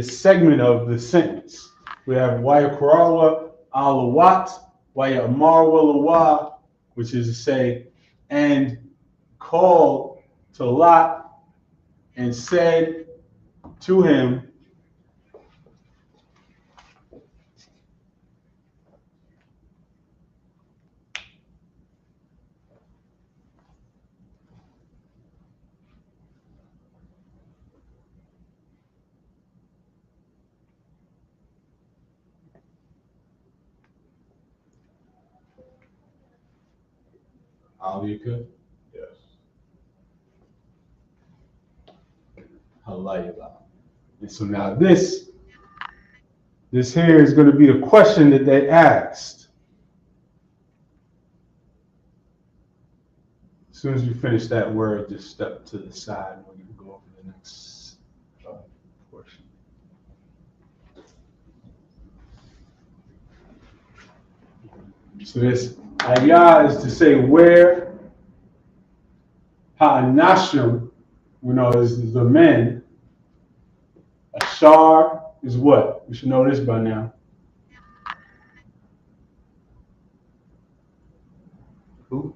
[SPEAKER 3] segment of the sentence. We have Wayakarawa alawat, Wayamar walawa, which is to say, and called to Lot and said to him, Alika,
[SPEAKER 7] Yes.
[SPEAKER 3] Halayla. And so now this here is going to be the question that they asked. As soon as you finish that word, just step to the side and we're going to go over the next portion. So this ayah is to say where, ha'anashim, we know is the men. Ashar is what? We should know this by now. Who?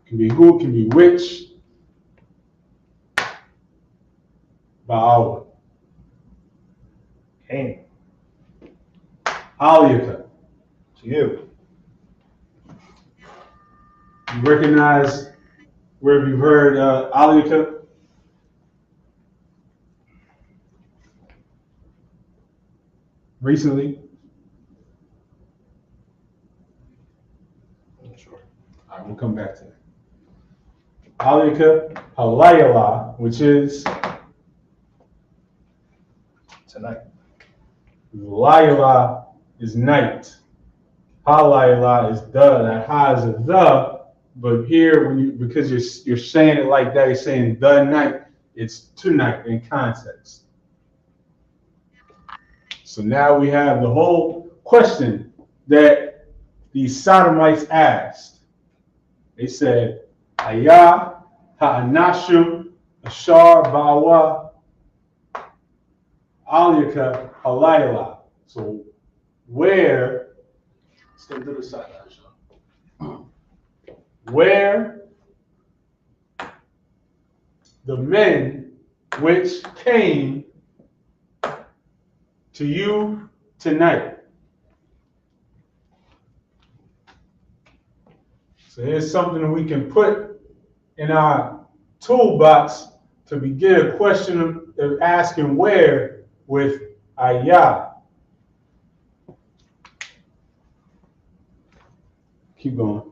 [SPEAKER 3] Can be who, can be which. Ba'awa.
[SPEAKER 8] Cain,
[SPEAKER 3] Aliyaka.
[SPEAKER 8] to you.
[SPEAKER 3] You recognize where have you heard Aliyaka? Recently?
[SPEAKER 7] Sure.
[SPEAKER 3] All right, we'll come back to that. Aliyaka Halayala, which is
[SPEAKER 8] Tonight.
[SPEAKER 3] Layala is night. Halayala is the. That ha is a the, but here because you're saying it like that, you're saying the night. It's tonight in context. So now we have the whole question that these Sodomites asked. They said, Ayah ha'anashim ashar ba'wa aliyaka halayla. So where, step to the side, where the men which came to you tonight. So here's something that we can put in our toolbox to begin a question of asking where with ayah. Keep going.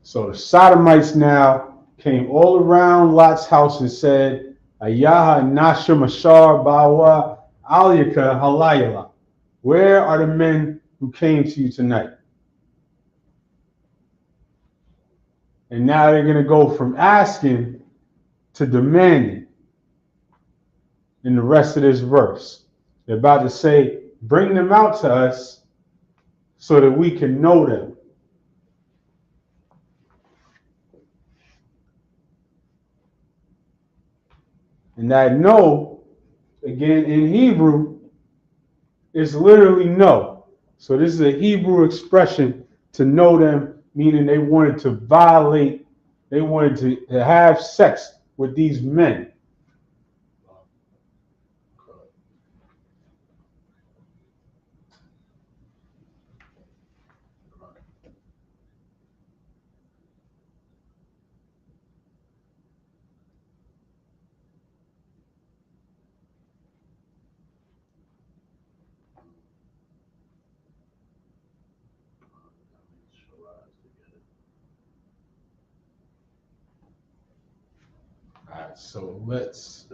[SPEAKER 3] So the Sodomites now came all around Lot's house and said, Ayaha Nashim Ashar Bawa Aliyaka Halayala. Where are the men who came to you tonight? And now they're going to go from asking to demanding in the rest of this verse. They're about to say, bring them out to us so that we can know them. And that no, again in Hebrew, is literally no. So this is a Hebrew expression to know them, meaning they wanted to violate, they wanted to have sex with these men. All right, so let's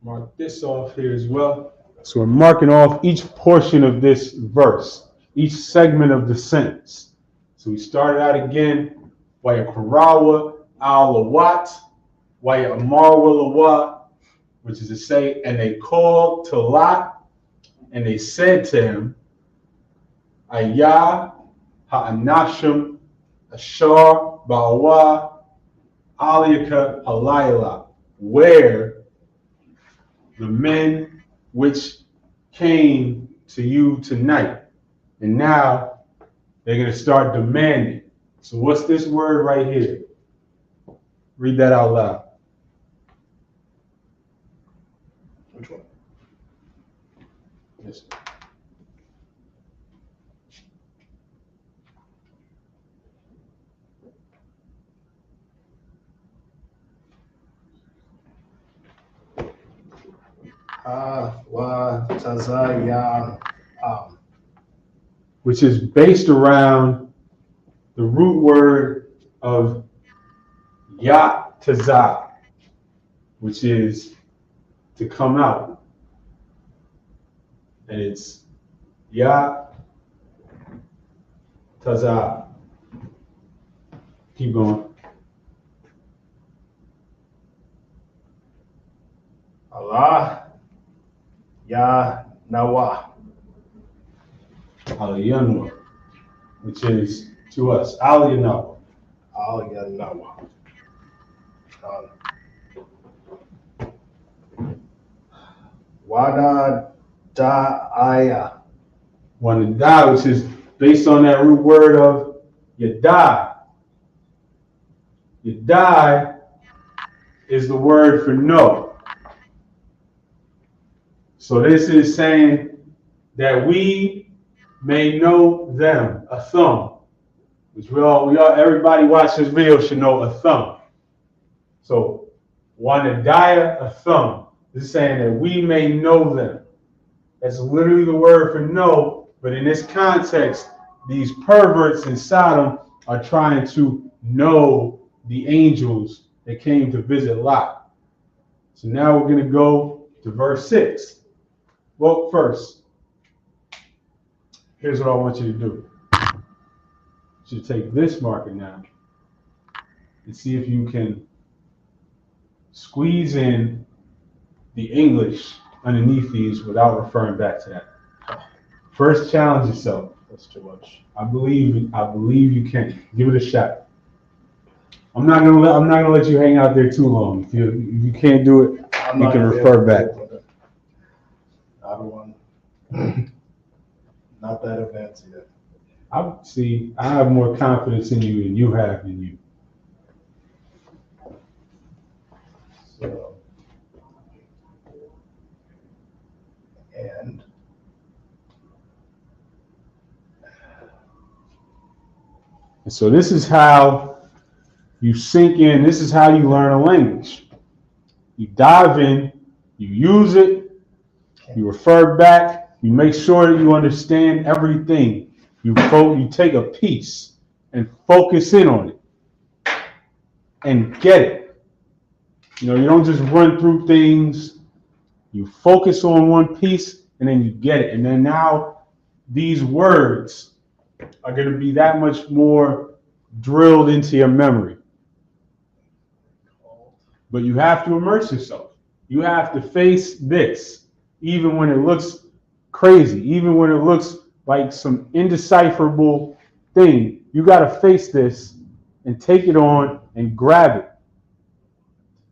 [SPEAKER 3] Mark this off here as well. So we're marking off each portion of this verse, each segment of the sentence. So we started out again, Waya Karawa, Al Lawat, Waya Amarwa Lawa, which is to say, and they called to Lot, and they said to him, Ayah Ha'anashim Ashar Ba'awa Aliyaka Halayla, where the men which came to you tonight. And now they're going to start demanding. So what's this word right here? Read that out loud.
[SPEAKER 7] Which one?
[SPEAKER 3] Yes. Which is based around the root word of Yat Tazah, which is to come out. And it's Yat Tazah. Keep going.
[SPEAKER 8] Allah Ya Nawa.
[SPEAKER 3] Aliyanwa, which is to us. Aliyanwa.
[SPEAKER 8] Al Ya Nawa. Wada Da'aya.
[SPEAKER 3] One to die, which is based on that root word of Yadai. Yadai is the word for no. So this is saying that we may know them, a thumb, which everybody watch this video should know a thumb. So Wanadaya, a thumb. This is saying that we may know them. That's literally the word for know, but in this context, these perverts in Sodom are trying to know the angels that came to visit Lot. So now we're going to go to verse 6. Well, first, here's what I want you to do. You should take this marker now and see if you can squeeze in the English underneath these without referring back to that. First, challenge yourself.
[SPEAKER 7] That's too much.
[SPEAKER 3] I believe you can. Give it a shot. I'm not gonna let you hang out there too long. If you can't do it, you can refer back.
[SPEAKER 7] I don't want. Not that advanced yet.
[SPEAKER 3] I have more confidence in you than you have in you.
[SPEAKER 7] So, and
[SPEAKER 3] so this is how you sink in. This is how you learn a language. You dive in, you use it, you refer back, you make sure that you understand everything. You take a piece and focus in on it and get it. You don't just run through things. You focus on one piece and then you get it. And then now these words are going to be that much more drilled into your memory. But you have to immerse yourself. You have to face this, even when it looks crazy, even when it looks like some indecipherable thing. You got to face this and take it on and grab it.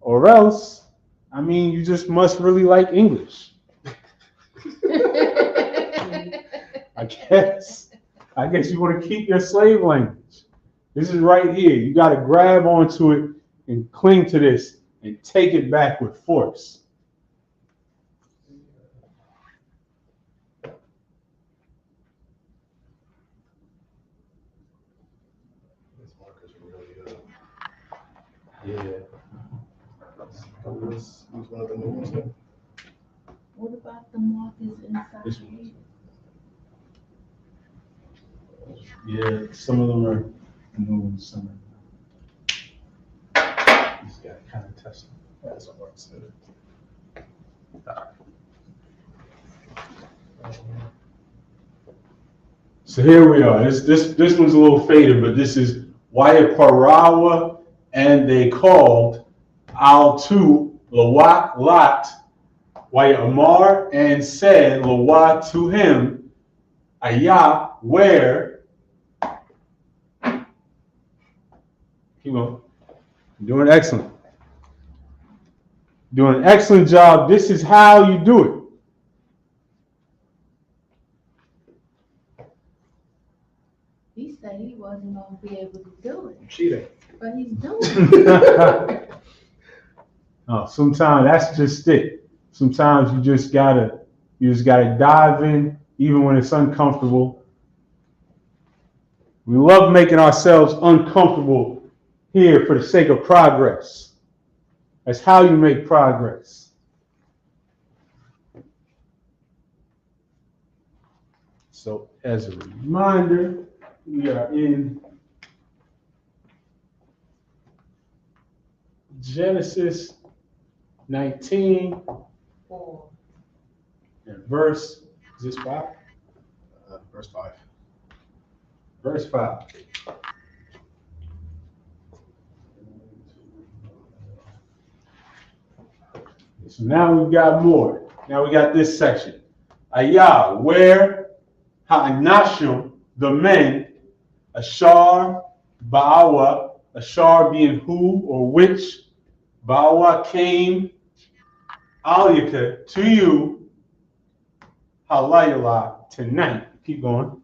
[SPEAKER 3] Or else, you just must really like English. I guess you want to keep your slave language. This is right here. You got to grab onto it and cling to this and take it back with force.
[SPEAKER 7] this marker's really
[SPEAKER 3] Yeah.
[SPEAKER 7] Use one of the new ones then.
[SPEAKER 9] What about the markers inside
[SPEAKER 3] This
[SPEAKER 9] the
[SPEAKER 3] one.
[SPEAKER 9] page?
[SPEAKER 3] Yeah, some of them are new, some are. Just got to kind of test them.
[SPEAKER 7] That's what works.
[SPEAKER 3] So here we are. This one's a little faded, but this is Waya Parawa, and they called Al to Lawat Lot Waya Amar, and said Lawat to him, Ayah, where? Keep on. Doing excellent. Doing an excellent job. This is how you do it.
[SPEAKER 9] He said he wasn't gonna be able to do it,
[SPEAKER 7] Cheating.
[SPEAKER 9] but he's doing it.
[SPEAKER 3] No, sometimes that's just it. Sometimes you just gotta dive in, even when it's uncomfortable. We love making ourselves uncomfortable here for the sake of progress. That's how you make progress. So, as a reminder, we are in Genesis 19 and verse, is this 5?
[SPEAKER 7] Verse 5.
[SPEAKER 3] Verse 5. So now we've got more. Now we got this section. Ayah, where Ha'anashim, the men, Ashar, Ba'awa, Ashar being who or which, Ba'awa came, Aliyaka, to you, Halayala, tonight. Keep going.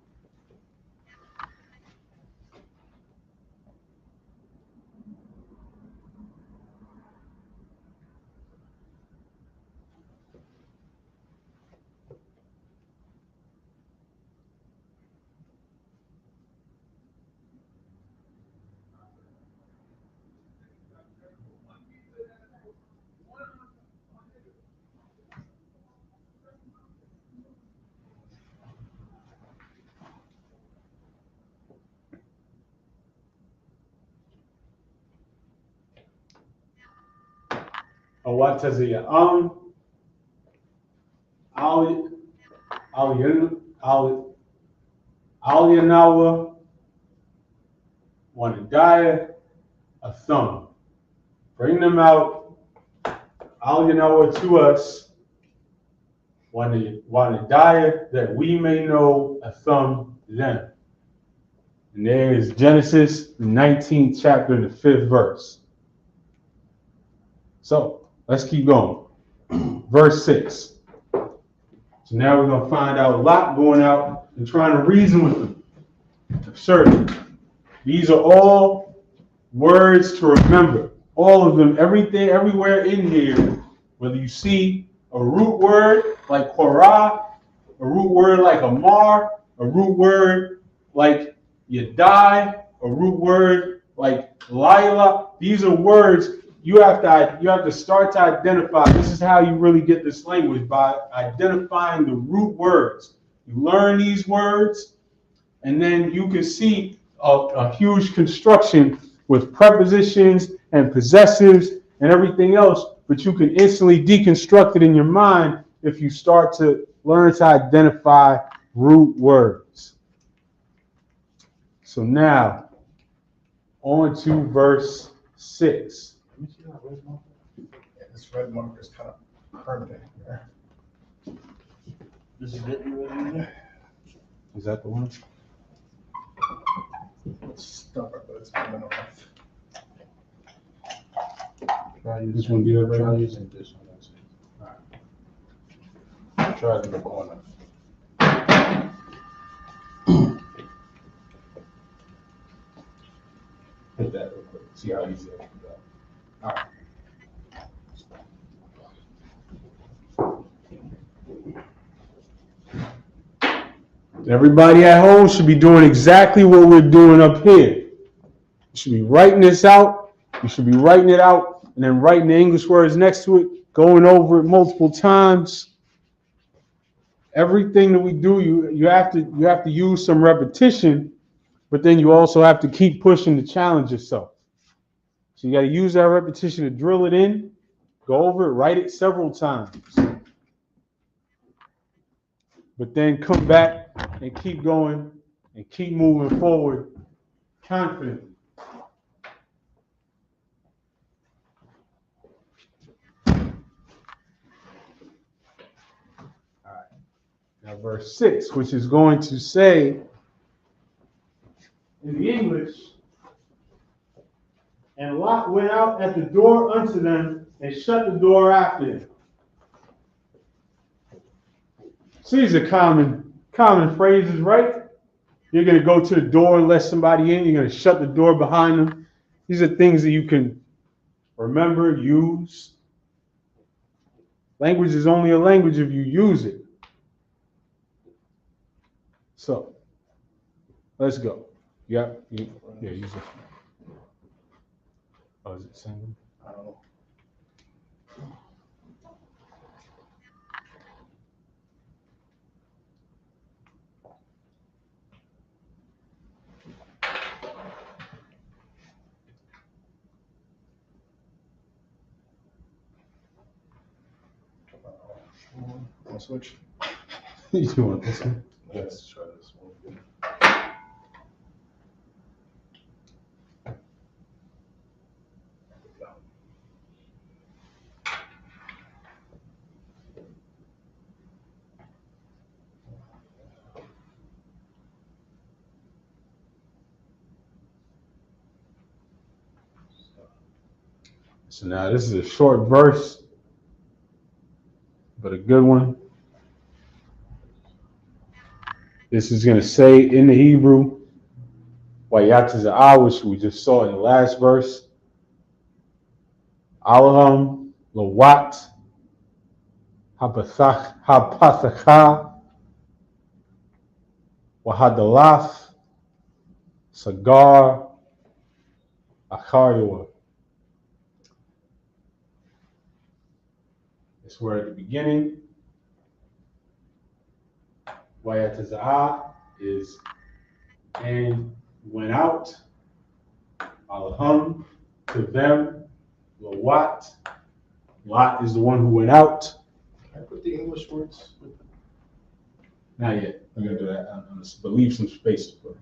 [SPEAKER 3] Awatazia Aliyanawa Wanadiah a thumb. Bring them out, Aliyanawa to us, Wanadiah, that we may know a thumb them. And there is Genesis, the 19th chapter, the 5th verse. So let's keep going. Verse 6. So now we're going to find out a lot going out and trying to reason with them. Absurd. These are all words to remember. All of them, everything, everywhere in here, whether you see a root word like Korah, a root word like Amar, a root word like Yadai, a root word like Lila, these are words you have to start to identify. This is how you really get this language, by identifying the root words. You learn these words, and then you can see a huge construction with prepositions and possessives and everything else, but you can instantly deconstruct it in your mind if you start to learn to identify root words. So now, on to verse 6.
[SPEAKER 7] Yeah, this red marker is kind of permanent here. This is it,
[SPEAKER 3] Is that the one?
[SPEAKER 7] It's stubborn, but it's coming off.
[SPEAKER 3] This one be over?
[SPEAKER 7] Try using this one. All right. Try it in the corner.
[SPEAKER 3] Hit that real quick. See how easy it can go. All right. Everybody at home should be doing exactly what we're doing up here. You should be writing this out. You should be writing it out and then writing the English words next to it, going over it multiple times. Everything that we do, you have to use some repetition, but then you also have to keep pushing to challenge yourself. So you got to use that repetition to drill it in, go over it, write it several times. but then come back and keep going and keep moving forward confidently. All right. Now, verse 6, which is going to say in the English, and Lot went out at the door unto them and shut the door after him. See, these are common phrases, right? You're going to go to the door and let somebody in. You're going to shut the door behind them. These are things that you can remember, use. Language is only a language if you use it. So, let's go. Yeah, use it. Oh, is it single?
[SPEAKER 8] I don't know. I'll switch.
[SPEAKER 3] You want this one?
[SPEAKER 8] Let's try this one.
[SPEAKER 3] So now this is a short verse, but a good one. This is going to say in the Hebrew, Wayataza'ah, which we just saw in the last verse, Alham, Lawat, Hapathacha, Wahadalaf, Sagar, Acharior. This word at the beginning, Wayataza'ah, is and went out, Alham, to them, Lawat. Lot is the one who went out.
[SPEAKER 8] Can I put the English words with them?
[SPEAKER 3] Not yet. I'm going to do that. I'm going to leave some space for it.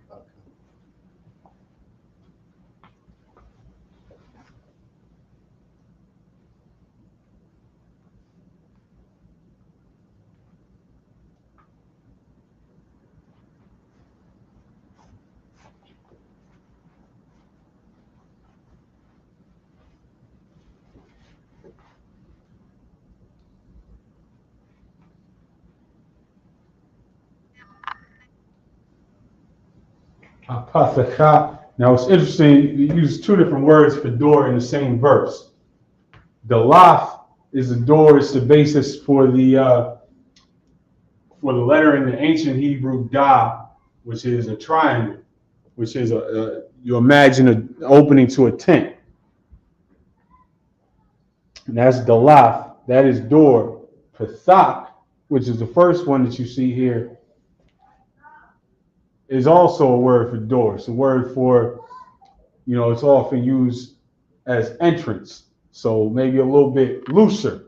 [SPEAKER 8] Okay.
[SPEAKER 3] Now it's interesting, you use two different words for door in the same verse. Dalaf is the door, it's the basis for the letter in the ancient Hebrew da, which is a triangle, which is you imagine an opening to a tent. And that's Dalaf, that is door. Pathak, which is the first one that you see here, is also a word for door. It's a word for, it's often used as entrance. So maybe a little bit looser.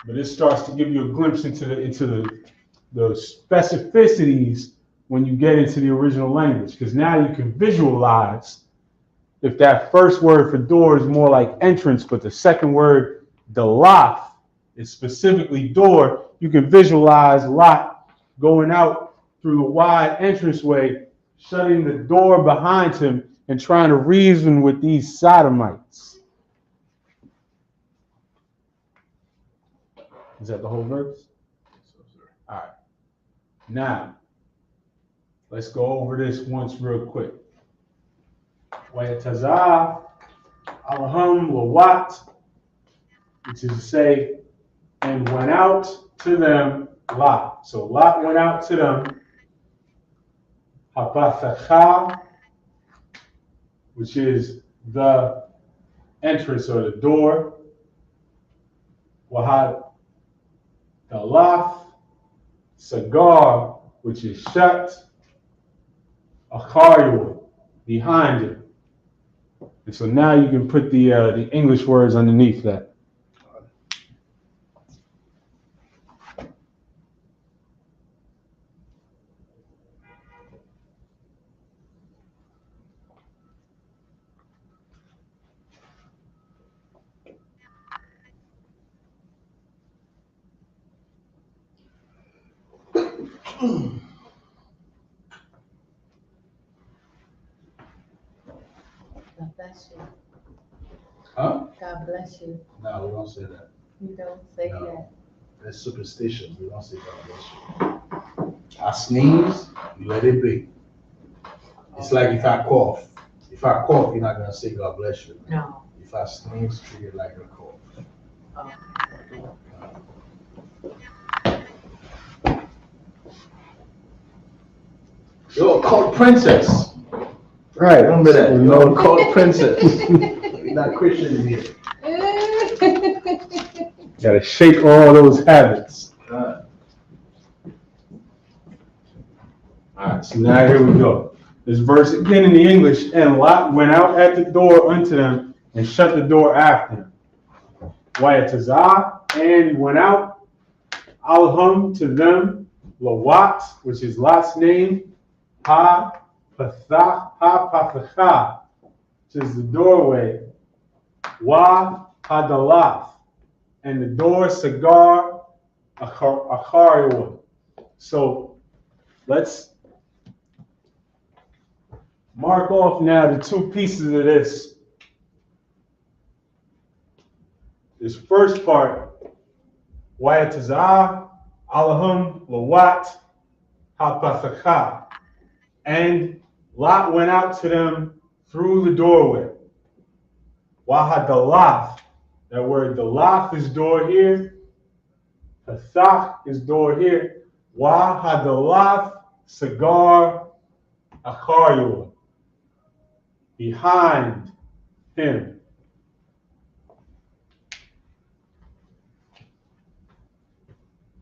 [SPEAKER 3] But it starts to give you a glimpse into the specificities when you get into the original language. Because now you can visualize if that first word for door is more like entrance, but the second word, dalaf, is specifically door, you can visualize Lot going out through the wide entranceway, shutting the door behind him and trying to reason with these sodomites. Is that the whole verse? All right. Now, let's go over this once real quick. Wayatazah, Alham, Lawat, which is to say, and went out to them, Lot. So Lot went out to them. Hapathacha, which is the entrance or the door. Wahad Dalaf, Sagar, which is shut. Acharior, behind him. And so now you can put the English words underneath that.
[SPEAKER 9] God bless you.
[SPEAKER 7] Huh?
[SPEAKER 9] God bless you.
[SPEAKER 7] No, we don't say that.
[SPEAKER 9] You don't say
[SPEAKER 7] No.
[SPEAKER 9] that.
[SPEAKER 7] That's superstition. We don't say God bless you. I sneeze, you let it be. It's like if I cough. If I cough, you're not gonna say God bless you.
[SPEAKER 9] No.
[SPEAKER 7] If I sneeze, treat it like a cough. You're a cult princess.
[SPEAKER 3] Right.
[SPEAKER 7] Remember that. You're a cult princess. You're not Christian in here.
[SPEAKER 3] Gotta shake all those habits.
[SPEAKER 7] Alright.
[SPEAKER 3] Alright, so now here we go. This verse again in the English, and Lot went out at the door unto them and shut the door after him. Wayatazah, and he went out, Alham to them, Lawat, which is Lot's name, Ha-Pathach, which is the doorway, Wa-Hadalath, and the door, Sagar, Achariwa. So let's mark off now the two pieces of this. This first part, Wayatazah, Alahum, Lawat, Ha-Pathach. And Lot went out to them through the doorway. Wahadalath, that word Dalath is door here. Pathach is door here. Wahadalath, Sagar, Achariwa. Behind him.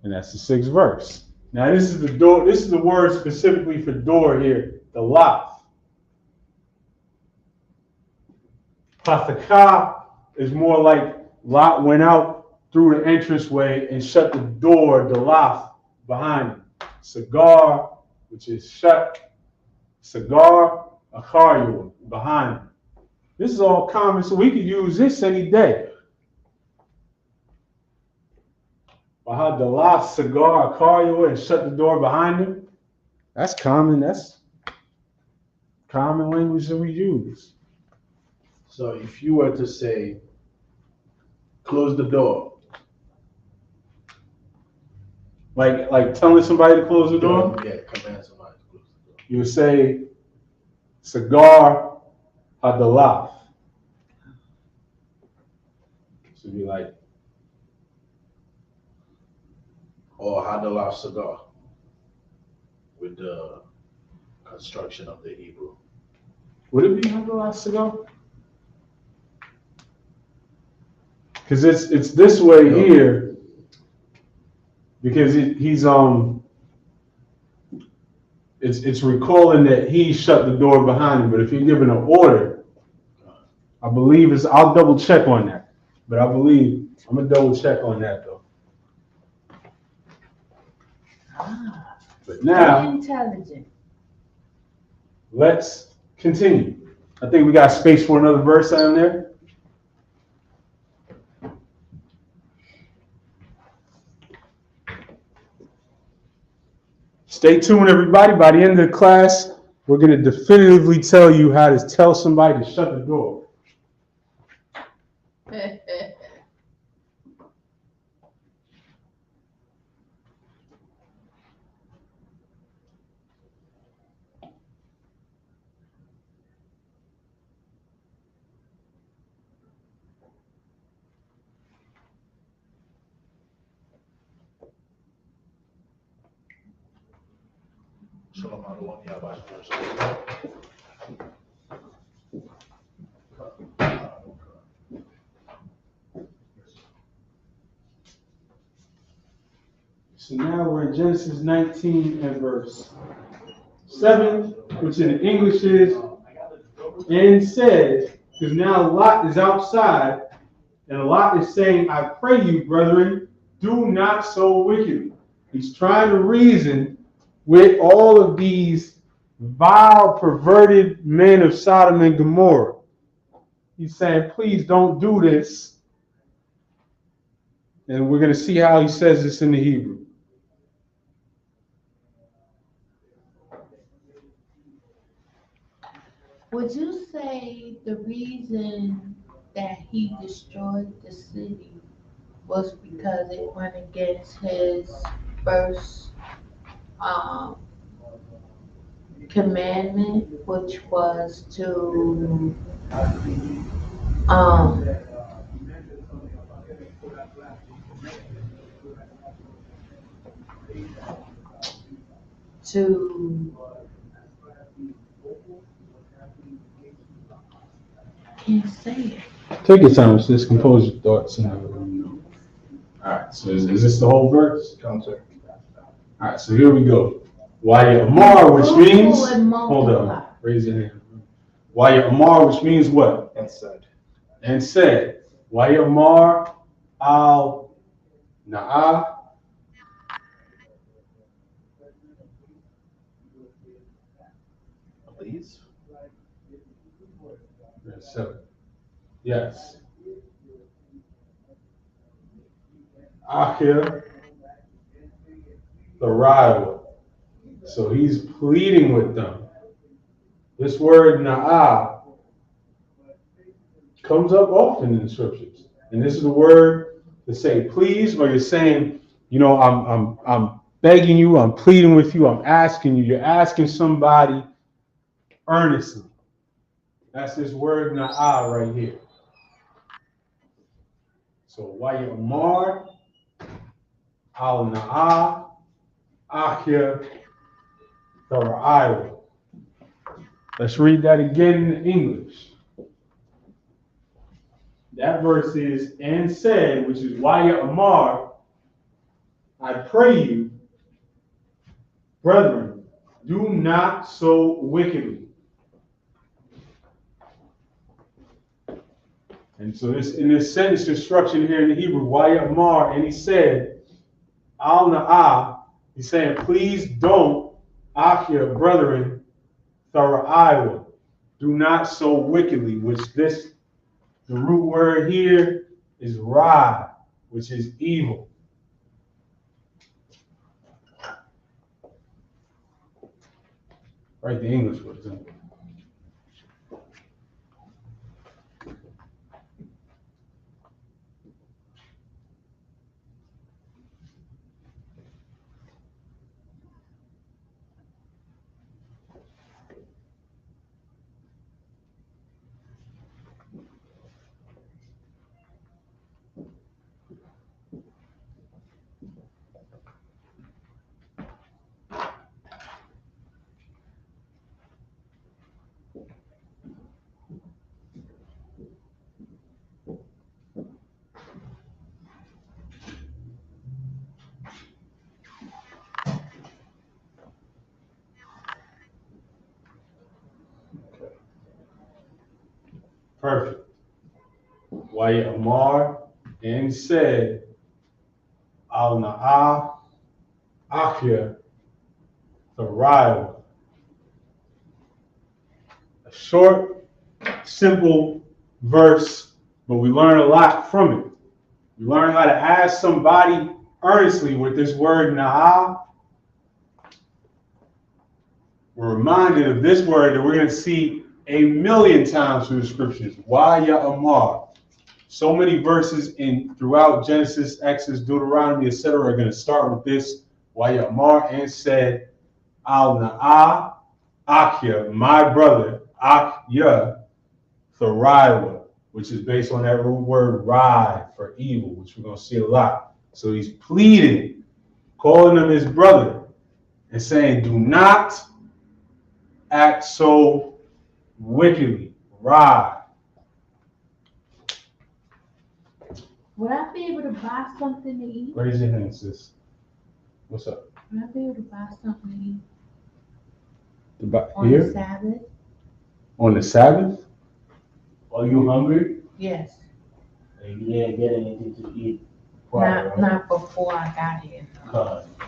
[SPEAKER 3] And that's the 6th verse. Now this is the door, this is the word specifically for door here, the Lath. Pathaka is more like Lot went out through the entranceway and shut the door, the Lath, behind him. Sagar, which is shut. Sagar, Achariwa, behind him. This is all common, so we could use this any day. Behind the Lath, Sagar, Achariwa, and shut the door behind him. That's common. That's common language that we use.
[SPEAKER 7] So if you were to say, close the door.
[SPEAKER 3] Like telling somebody to close the door?
[SPEAKER 7] Yeah, command somebody to close the door.
[SPEAKER 3] You would say, Sagar Hadalath. So be like,
[SPEAKER 7] Or Hadalav Sagar with the construction of the Hebrew.
[SPEAKER 3] would it be Hadalath Sagar? Because it's this way here, because it's recalling that he shut the door behind him. But if you're giving an order, I believe I'll double check on that. But I believe I'm gonna double check on that though. But now,
[SPEAKER 9] Intelligent.
[SPEAKER 3] let's continue. I think we got space for another verse down there. Stay tuned, everybody. By the end of the class, we're going to definitively tell you how to tell somebody to shut the door.
[SPEAKER 7] Shalom Alaikum, Yahweh
[SPEAKER 3] So now we're in Genesis 19 and verse 7, which in English is, and said, Because now Lot is outside, and Lot is saying, I pray you, brethren, do not so wickedly. He's trying to reason with all of these vile, perverted men of Sodom and Gomorrah. He's saying, please don't do this. And we're going to see how he says this in the Hebrew.
[SPEAKER 9] Would you say the reason that he destroyed the city was because it went against his first commandment, which was to can't say it.
[SPEAKER 3] Take your time, sis. Compose your thoughts. All right, so is this the whole verse?
[SPEAKER 8] Come, sir.
[SPEAKER 3] All right, so here we go. Amar, which means, hold on, raise your hand. Amar, which means what?
[SPEAKER 8] And said.
[SPEAKER 3] And said. Amar al Na'ah.
[SPEAKER 8] Please.
[SPEAKER 3] Yes. Akhir, the rival. So he's pleading with them. This word Na'ah comes up often in the scriptures. And this is the word to say please, or you're saying, you know, I'm begging you, I'm pleading with you, I'm asking you. You're asking somebody earnestly. That's this word Na'ah right here. So Amar al Na'ah Akhir Thara'aywa. Let's read that again in English. That verse is, and said, which is Amar, I pray you, brethren, do not so wickedly. And so this in this sentence construction here in the Hebrew, Amar, and he said, al Na'ah, he's saying, please don't, Akhir, brethren, Thara'aywa, do not so wickedly, which the root word here is ra, which is evil. Write the English words in. Perfect. Amar, and said, al Na'ah Akhir, the rival. A short, simple verse, but we learn a lot from it. We learn how to ask somebody earnestly with this word Na'ah. We're reminded of this word that we're going to see a million times through the scriptures. Amar. So many verses throughout Genesis, Exodus, Deuteronomy, etc. are going to start with this. Amar, and said, al Na'ah Akhya, my brother, Akhya, Thariwa, which is based on that root word Rai for evil, which we're going to see a lot. So he's pleading, calling him his brother, and saying, do not act so wickedly. Rai.
[SPEAKER 9] Would I be able to buy something to eat?
[SPEAKER 3] Raise your hand, sis. What's up?
[SPEAKER 9] Would I be able to buy something to eat?
[SPEAKER 3] On
[SPEAKER 9] The Sabbath?
[SPEAKER 3] On the Sabbath?
[SPEAKER 7] Are you hungry?
[SPEAKER 9] Yes.
[SPEAKER 7] And you didn't get anything to eat prior, right?
[SPEAKER 9] Not before I got here.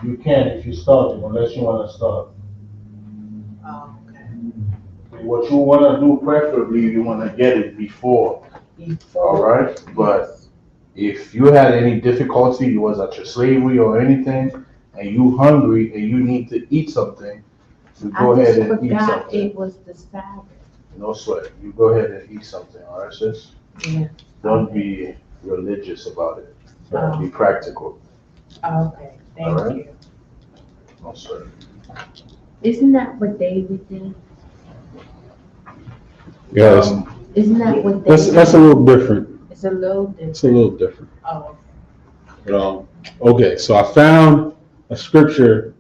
[SPEAKER 7] You can if you start, unless you want to start.
[SPEAKER 9] Oh, okay.
[SPEAKER 7] What you want to do, preferably, you want to get it before. All right? But if you had any difficulty, you was at your slavery or anything, and you hungry and you need to eat something, you go ahead and eat something.
[SPEAKER 9] It was the Sabbath.
[SPEAKER 7] No sweat. You go ahead and eat something, all right, sis?
[SPEAKER 9] Yeah.
[SPEAKER 7] Don't be religious about it. Be practical.
[SPEAKER 9] Okay, thank you.
[SPEAKER 7] No sweat.
[SPEAKER 9] Isn't that what David did?
[SPEAKER 3] Yes.
[SPEAKER 9] Isn't that what David
[SPEAKER 3] That's a little different.
[SPEAKER 9] It's a little different.
[SPEAKER 3] It's a little different.
[SPEAKER 9] Oh.
[SPEAKER 3] But, okay, so I found a scripture.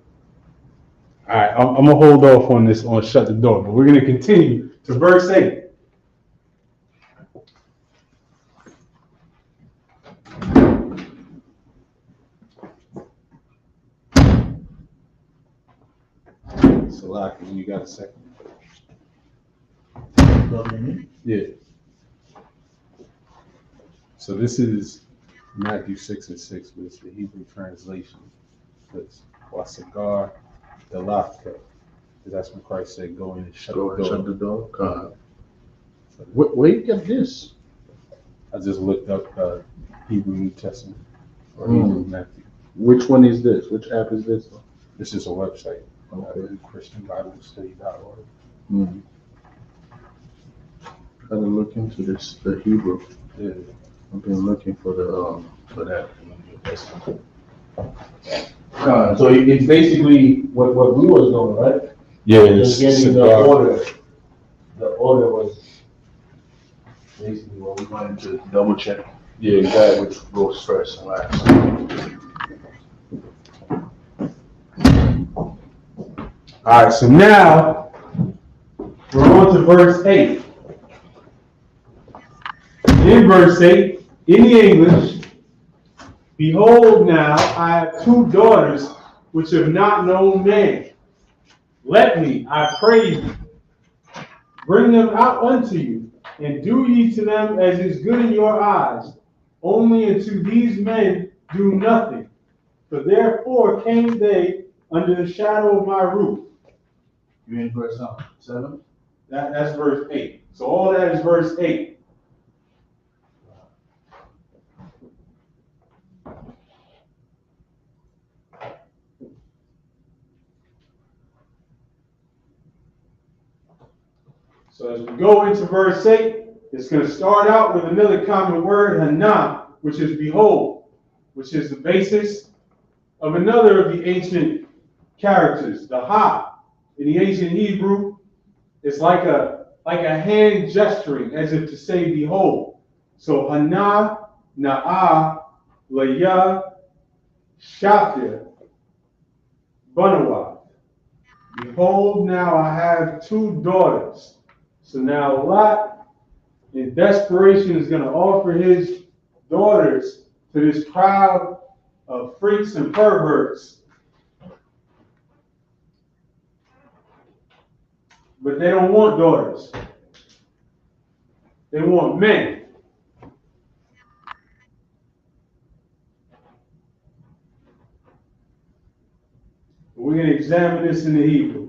[SPEAKER 3] All right, I'm gonna hold off on this on shut the door, but we're gonna continue to verse 8. Salaki, when you got a second. Yeah. So this is Matthew 6:6, but it's the Hebrew translation. It's Wasagar Dalafka. That's when Christ said, "Go in and shut the door."
[SPEAKER 7] Shut the door. Where you get this?
[SPEAKER 3] I just looked up Hebrew New Testament or Hebrew Matthew.
[SPEAKER 7] Which one is this? Which app is this?
[SPEAKER 3] This is a website.
[SPEAKER 7] Okay.
[SPEAKER 3] ChristianBibleStudy.org.
[SPEAKER 7] Mm-hmm. I've been looking into this, the Hebrew.
[SPEAKER 3] Yeah.
[SPEAKER 7] I've been looking for that in the New Testament. So it's basically what we was doing, right?
[SPEAKER 3] Yeah,
[SPEAKER 7] Just getting the order. The order was basically what we wanted to double check.
[SPEAKER 3] Yeah, exactly.
[SPEAKER 7] Which goes first and last.
[SPEAKER 3] All right, so now we're on to verse 8. In verse 8, in the English, behold, now I have 2 daughters which have not known man. Let me, I pray you, bring them out unto you, and do ye to them as is good in your eyes. Only unto these men do nothing. For therefore came they under the shadow of my roof.
[SPEAKER 7] You in verse 7?
[SPEAKER 3] That's verse 8. So all that is verse 8. So as we go into verse 8, it's going to start out with another common word, hana, which is behold, which is the basis of another of the ancient characters, the ha. In the ancient Hebrew, it's like a hand gesturing, as if to say, behold. So hana, na'ah, laya, shafir, banawa. Behold, now I have 2 daughters. So now Lot, in desperation, is going to offer his daughters to this crowd of freaks and perverts. But they don't want daughters. They want men. We're going to examine this in the Hebrew.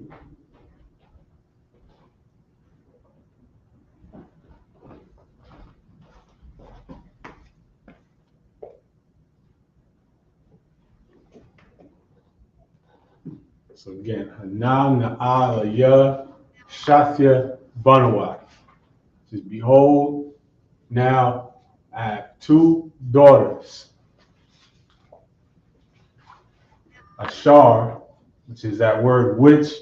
[SPEAKER 3] So again, Hanam Na'al Ya Shafya Banawai. Says, behold, now I have 2 daughters. Ashar, which is that word which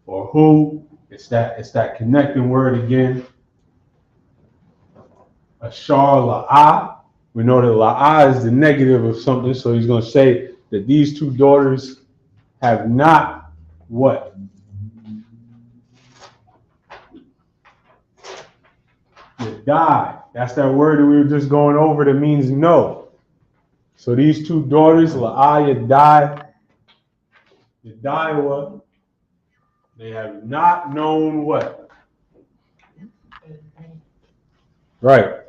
[SPEAKER 3] or who. It's that connecting word again. Ashar La'ah. We know that La'ah is the negative of something, so he's going to say that these 2 daughters have not what? Died. That's that word that we were just going over that means no. So these 2 daughters, La'ah, Yediah, they have not known what? Right.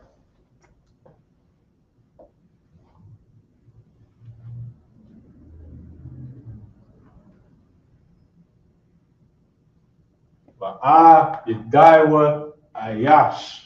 [SPEAKER 3] Ba'a Yedaiwa Ayash.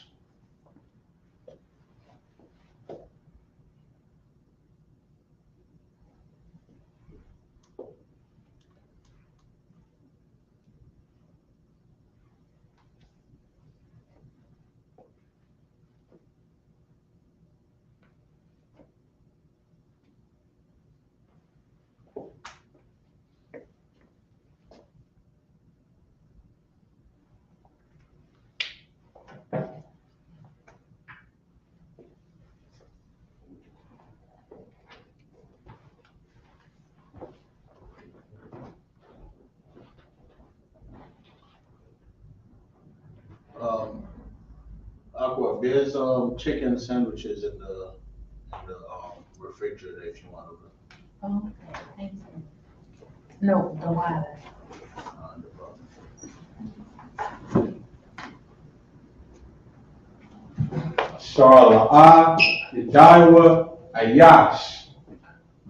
[SPEAKER 7] Aqua, there's chicken sandwiches in the refrigerator if you want to.
[SPEAKER 9] Okay, thank you. No, the water.
[SPEAKER 7] No problem.
[SPEAKER 3] Sharla'a Yedaiwa Ayash,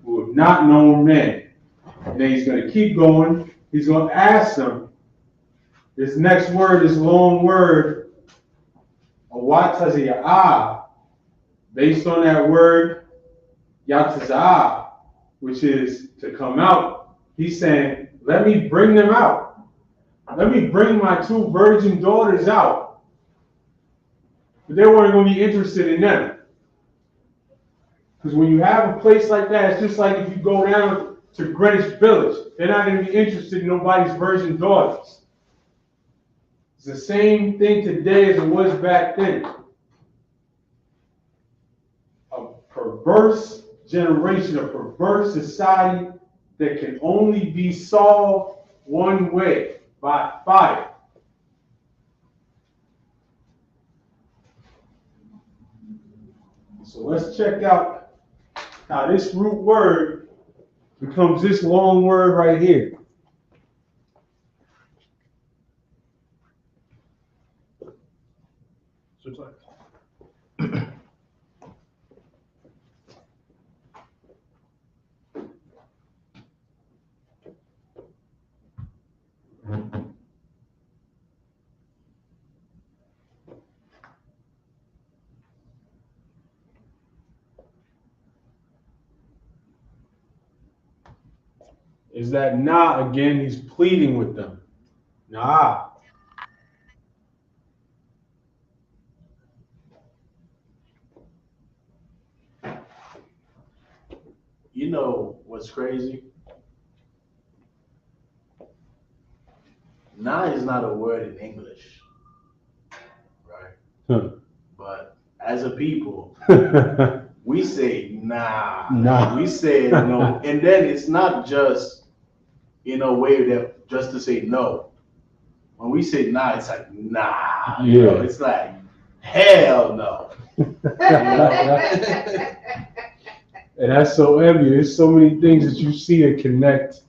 [SPEAKER 3] who have not known men. And then he's going to keep going. He's going to ask them. This next word, this long word, Awataziyah, based on that word, Yatazah, which is to come out. He's saying, let me bring them out. Let me bring my two virgin daughters out. But they weren't going to be interested in them. Because when you have a place like that, it's just like if you go down to Greenwich Village, they're not going to be interested in nobody's virgin daughters. It's the same thing today as it was back then. A perverse generation, a perverse society that can only be solved one way, by fire. So let's check out how this root word becomes this long word right here. Is that nah again? He's pleading with them. Nah.
[SPEAKER 7] You know what's crazy? Nah is not a word in English, right?
[SPEAKER 3] Huh.
[SPEAKER 7] But as a people, we say nah.
[SPEAKER 3] Nah.
[SPEAKER 7] We say no. And then it's not just in a way that just to say no. When we say nah, it's like nah.
[SPEAKER 3] Yeah.
[SPEAKER 7] You know, it's like hell no.
[SPEAKER 3] And that's so heavy. There's so many things that you see that connect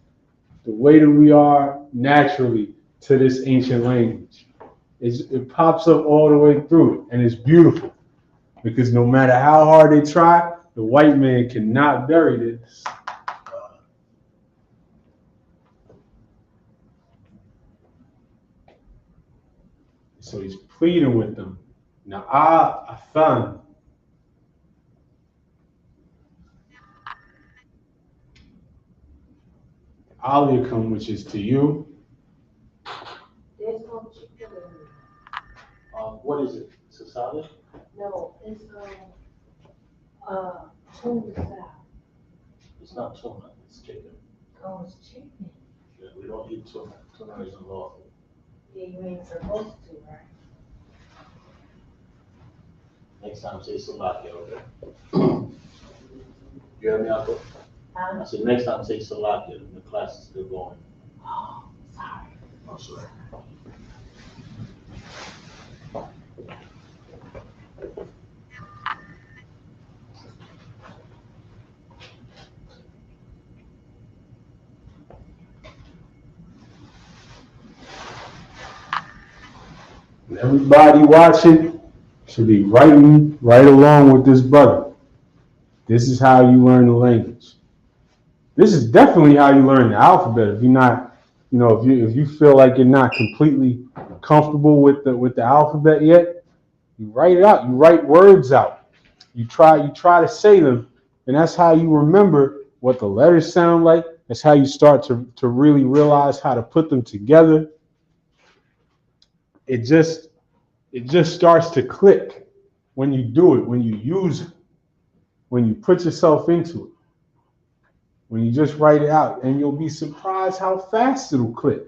[SPEAKER 3] the way that we are naturally to this ancient language. It pops up all the way through it, and it's beautiful. Because no matter how hard they try, the white man cannot bury this. So he's pleading with them. Na'a Athan. Aliakum, which is to you.
[SPEAKER 9] There's no chicken in it.
[SPEAKER 7] What is it? It's a salad?
[SPEAKER 9] No, it's tuna salad.
[SPEAKER 7] It's not tuna, it's chicken.
[SPEAKER 9] Oh, it's chicken.
[SPEAKER 7] Yeah, we don't eat tuna. Tuna isn't lawful.
[SPEAKER 9] Yeah, you ain't supposed to, right?
[SPEAKER 7] Next time say Salakia, okay? You hear me, Uncle? I said next time say Salakia. The class is still going.
[SPEAKER 9] Oh, sorry.
[SPEAKER 7] Oh, sorry.
[SPEAKER 3] Everybody watching, should be writing right along with this brother. This is how you learn the language. This is definitely how you learn the alphabet. If you're not, if you feel like you're not completely comfortable with the alphabet yet, you write it out. You write words out. You try to say them, and that's how you remember what the letters sound like. That's how you start to really realize how to put them together. It just starts to click when you do it, when you use it, when you put yourself into it, when you just write it out, and you'll be surprised how fast it'll click.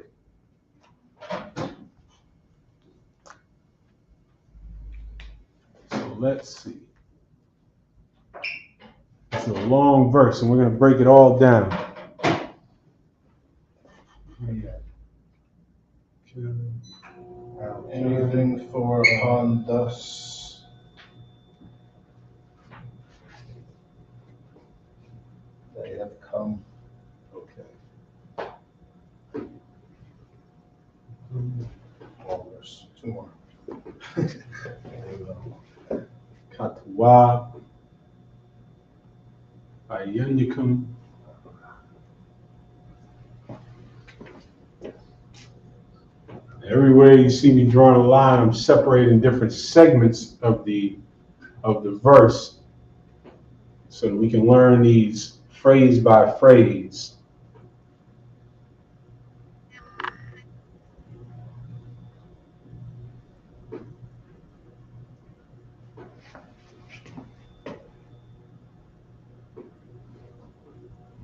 [SPEAKER 3] So let's see. It's a long verse, and we're going to break it all down.
[SPEAKER 7] Anything for upon thus. They have come. Okay. One verse, 2 more.
[SPEAKER 3] Katawa. Ayanyakam. Everywhere you see me drawing a line, I'm separating different segments of the verse so that we can learn these phrase by phrase.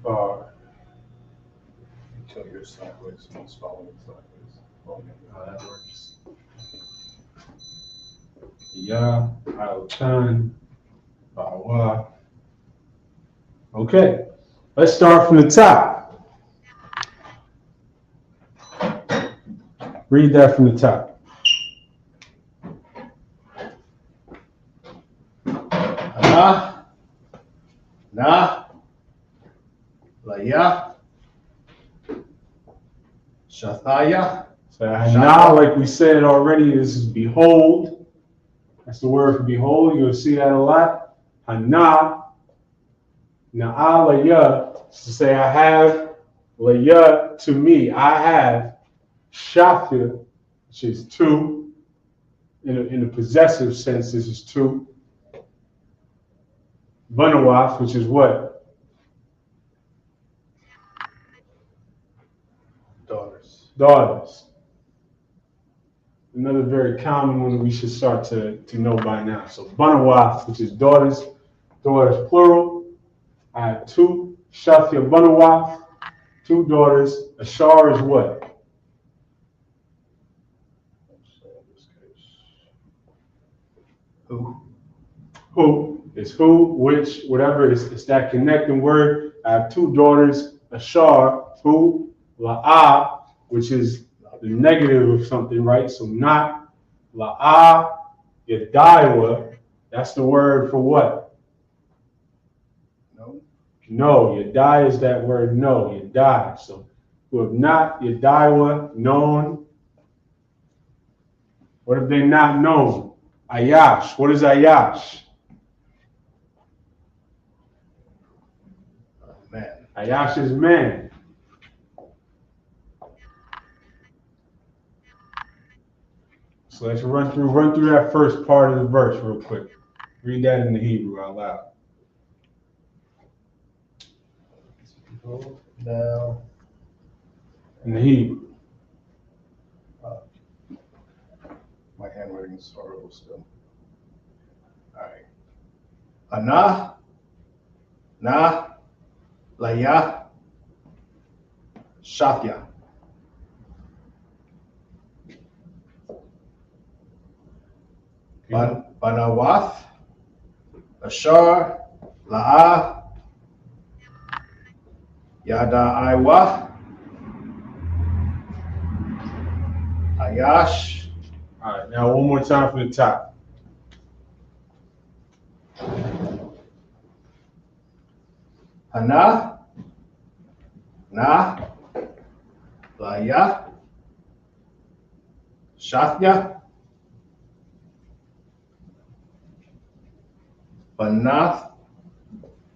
[SPEAKER 3] Bar.
[SPEAKER 7] Until you're sideways and it's following sideways.
[SPEAKER 3] How that works. Ya, Al-Tan, Bawa. Okay, let's start from the top. Read that from the top.
[SPEAKER 7] Ana, na, laya, shathaya.
[SPEAKER 3] So now, like we said already, this is behold. That's the word for behold. You'll see that a lot. Hana, na'alaya, to say I have, laya, to me, I have, shafia, which is two. In the possessive sense, this is two. Banawaf, which is what? Daughters. Another very common one we should start to know by now. So Banawaf, which is daughters plural. I have two. Shafia Banawaf, 2 daughters. Ashar is what? Who is who, which, whatever. It's that connecting word. I have 2 daughters. Ashar, who, la'ah, which is the negative of something, right? So not, la'ah, yadaiwa, that's the word for what? No, yadai is that word no, yadai. So who have not, yadaiwa, known. What have they not known? Ayash. What is Ayash?
[SPEAKER 7] Man.
[SPEAKER 3] Ayash is man. So let's run through that first part of the verse real quick. Read that in the Hebrew out loud.
[SPEAKER 7] Now.
[SPEAKER 3] In the Hebrew.
[SPEAKER 7] My handwriting is horrible still. All right. Ana, na, laya, shafya. Banawath, Ashar, La'ah, Yada'aiwa, Ayash.
[SPEAKER 3] All right, now one more time from the top.
[SPEAKER 7] Hana, na, laya, shafya,
[SPEAKER 8] Banath.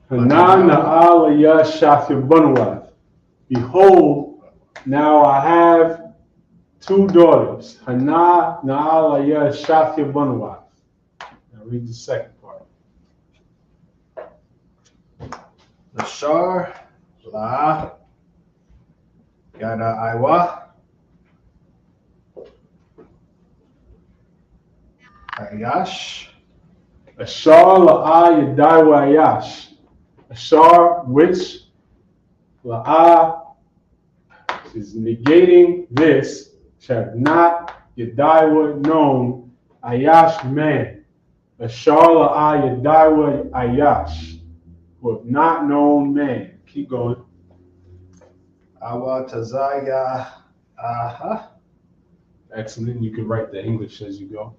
[SPEAKER 3] Hanan Na'al Shafir Banuath. Behold, now I have 2 daughters. Hanan Na'al Shafir Banuath. Now read the second part.
[SPEAKER 8] Lashar. La. Yada Iwa. Ayash.
[SPEAKER 3] Ashar La'a Yadaiwa Ayash. Ashar, which La'a is negating this, shall have not Yadaiwa known Ayash man. Ashar La'a Yadaiwa Ayash, who have not known man. Keep going.
[SPEAKER 8] Awa Tazaya. Aha.
[SPEAKER 3] Excellent. You can write the English as you go.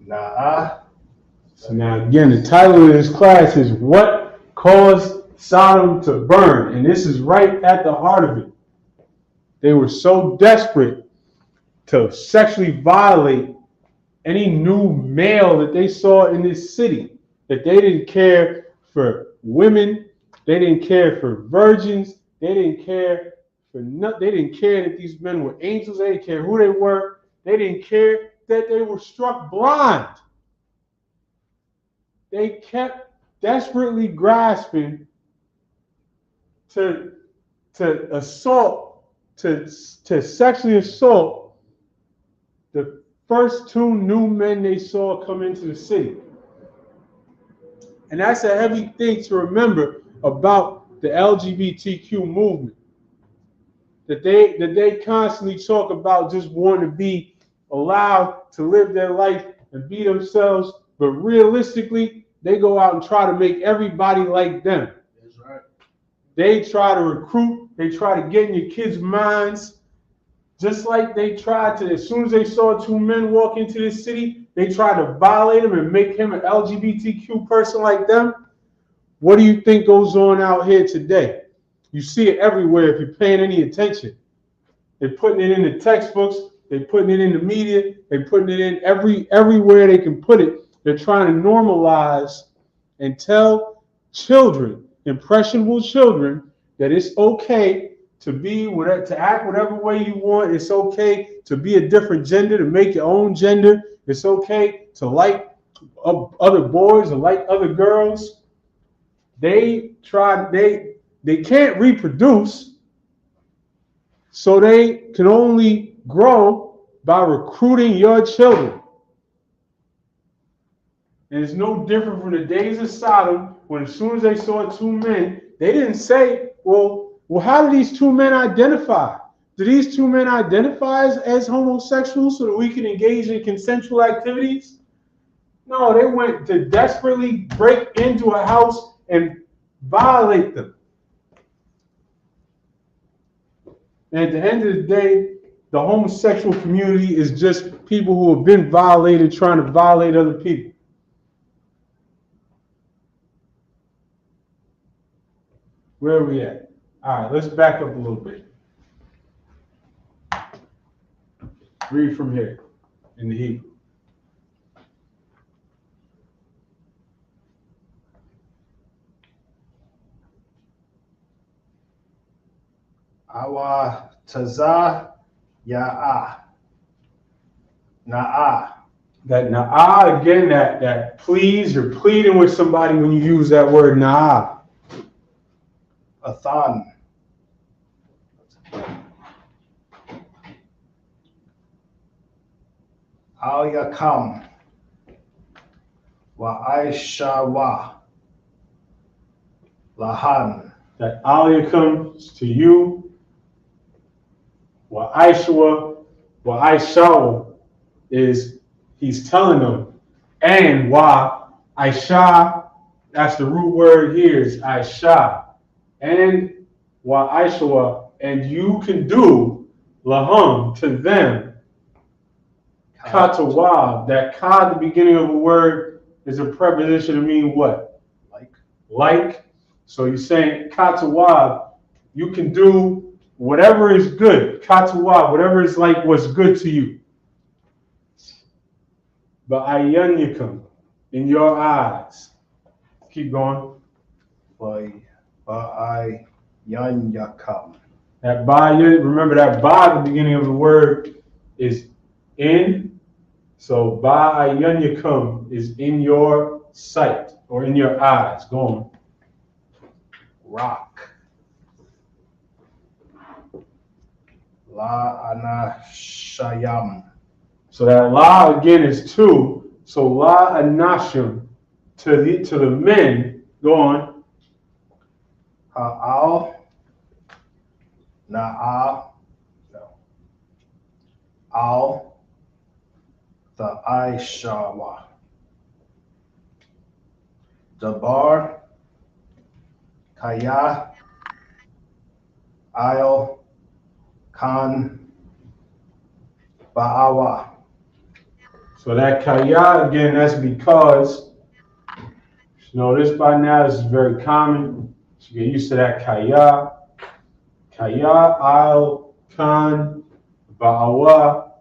[SPEAKER 8] Na'a.
[SPEAKER 3] So now again, the title of this class is What Caused Sodom to Burn? And this is right at the heart of it. They were so desperate to sexually violate any new male that they saw in this city that they didn't care for women, they didn't care for virgins, they didn't care for they didn't care that these men were angels, they didn't care who they were, they didn't care that they were struck blind. They kept desperately grasping to assault, to sexually assault the first 2 new men they saw come into the city. And that's a heavy thing to remember about the LGBTQ movement. That they constantly talk about just wanting to be allowed to live their life and be themselves, but realistically, they go out and try to make everybody like them.
[SPEAKER 7] That's right.
[SPEAKER 3] They try to recruit, they try to get in your kids' minds, just like they tried to, as soon as they saw 2 men walk into this city, they tried to violate him and make him an LGBTQ person like them. What do you think goes on out here today? You see it everywhere if you're paying any attention. They're putting it in the textbooks, they're putting it in the media, they're putting it in everywhere they can put it. They're trying to normalize and tell children, impressionable children, that it's okay to be whatever, to act whatever way you want. It's okay to be a different gender, to make your own gender. It's okay to like other boys or like other girls. They can't reproduce, so they can only grow by recruiting your children. And it's no different from the days of Sodom, when as soon as they saw 2 men, they didn't say, well, how do these 2 men identify? Do these 2 men identify as homosexuals so that we can engage in consensual activities? No, they went to desperately break into a house and violate them. And at the end of the day, the homosexual community is just people who have been violated trying to violate other people. Where are we at? All right, let's back up a little bit. Read from here in the Hebrew.
[SPEAKER 8] Awa Taza Ya'a. Na'a.
[SPEAKER 3] That na'ah, again, that please, you're pleading with somebody when you use that word na'ah.
[SPEAKER 8] Athan. Al Yakam. Wa Aishawa. Lahan.
[SPEAKER 3] That Aliyah comes to you, wa Aishawa is he's telling them, and wa Aisha, that's the root word here is Aisha, and wa Aishawa, and you can do lahum to them, katawab. That ka at the beginning of a word is a preposition to mean what?
[SPEAKER 8] Like.
[SPEAKER 3] Like. So you're saying katawab, you can do whatever is good, katuwa, whatever is like what's good to you. But ayanyakam, in your eyes. Keep going.
[SPEAKER 8] Ba'ayanyakam.
[SPEAKER 3] That ba, remember that ba at the beginning of the word is in. So ba'ayanyakam is in your sight or in your eyes. Go on.
[SPEAKER 8] Rock. La anashayam.
[SPEAKER 3] So that la again is two. So la anashim to the men. Go on.
[SPEAKER 8] Ha'al. Na'al. No. Al. The Aishawa. Dabar. Kaya. Aisle. Khan. Ba'awa.
[SPEAKER 3] So that kaya again, that's because, you know, this by now, this is very common. So get used to that kaya. Kaya, al, khan, ba'awa.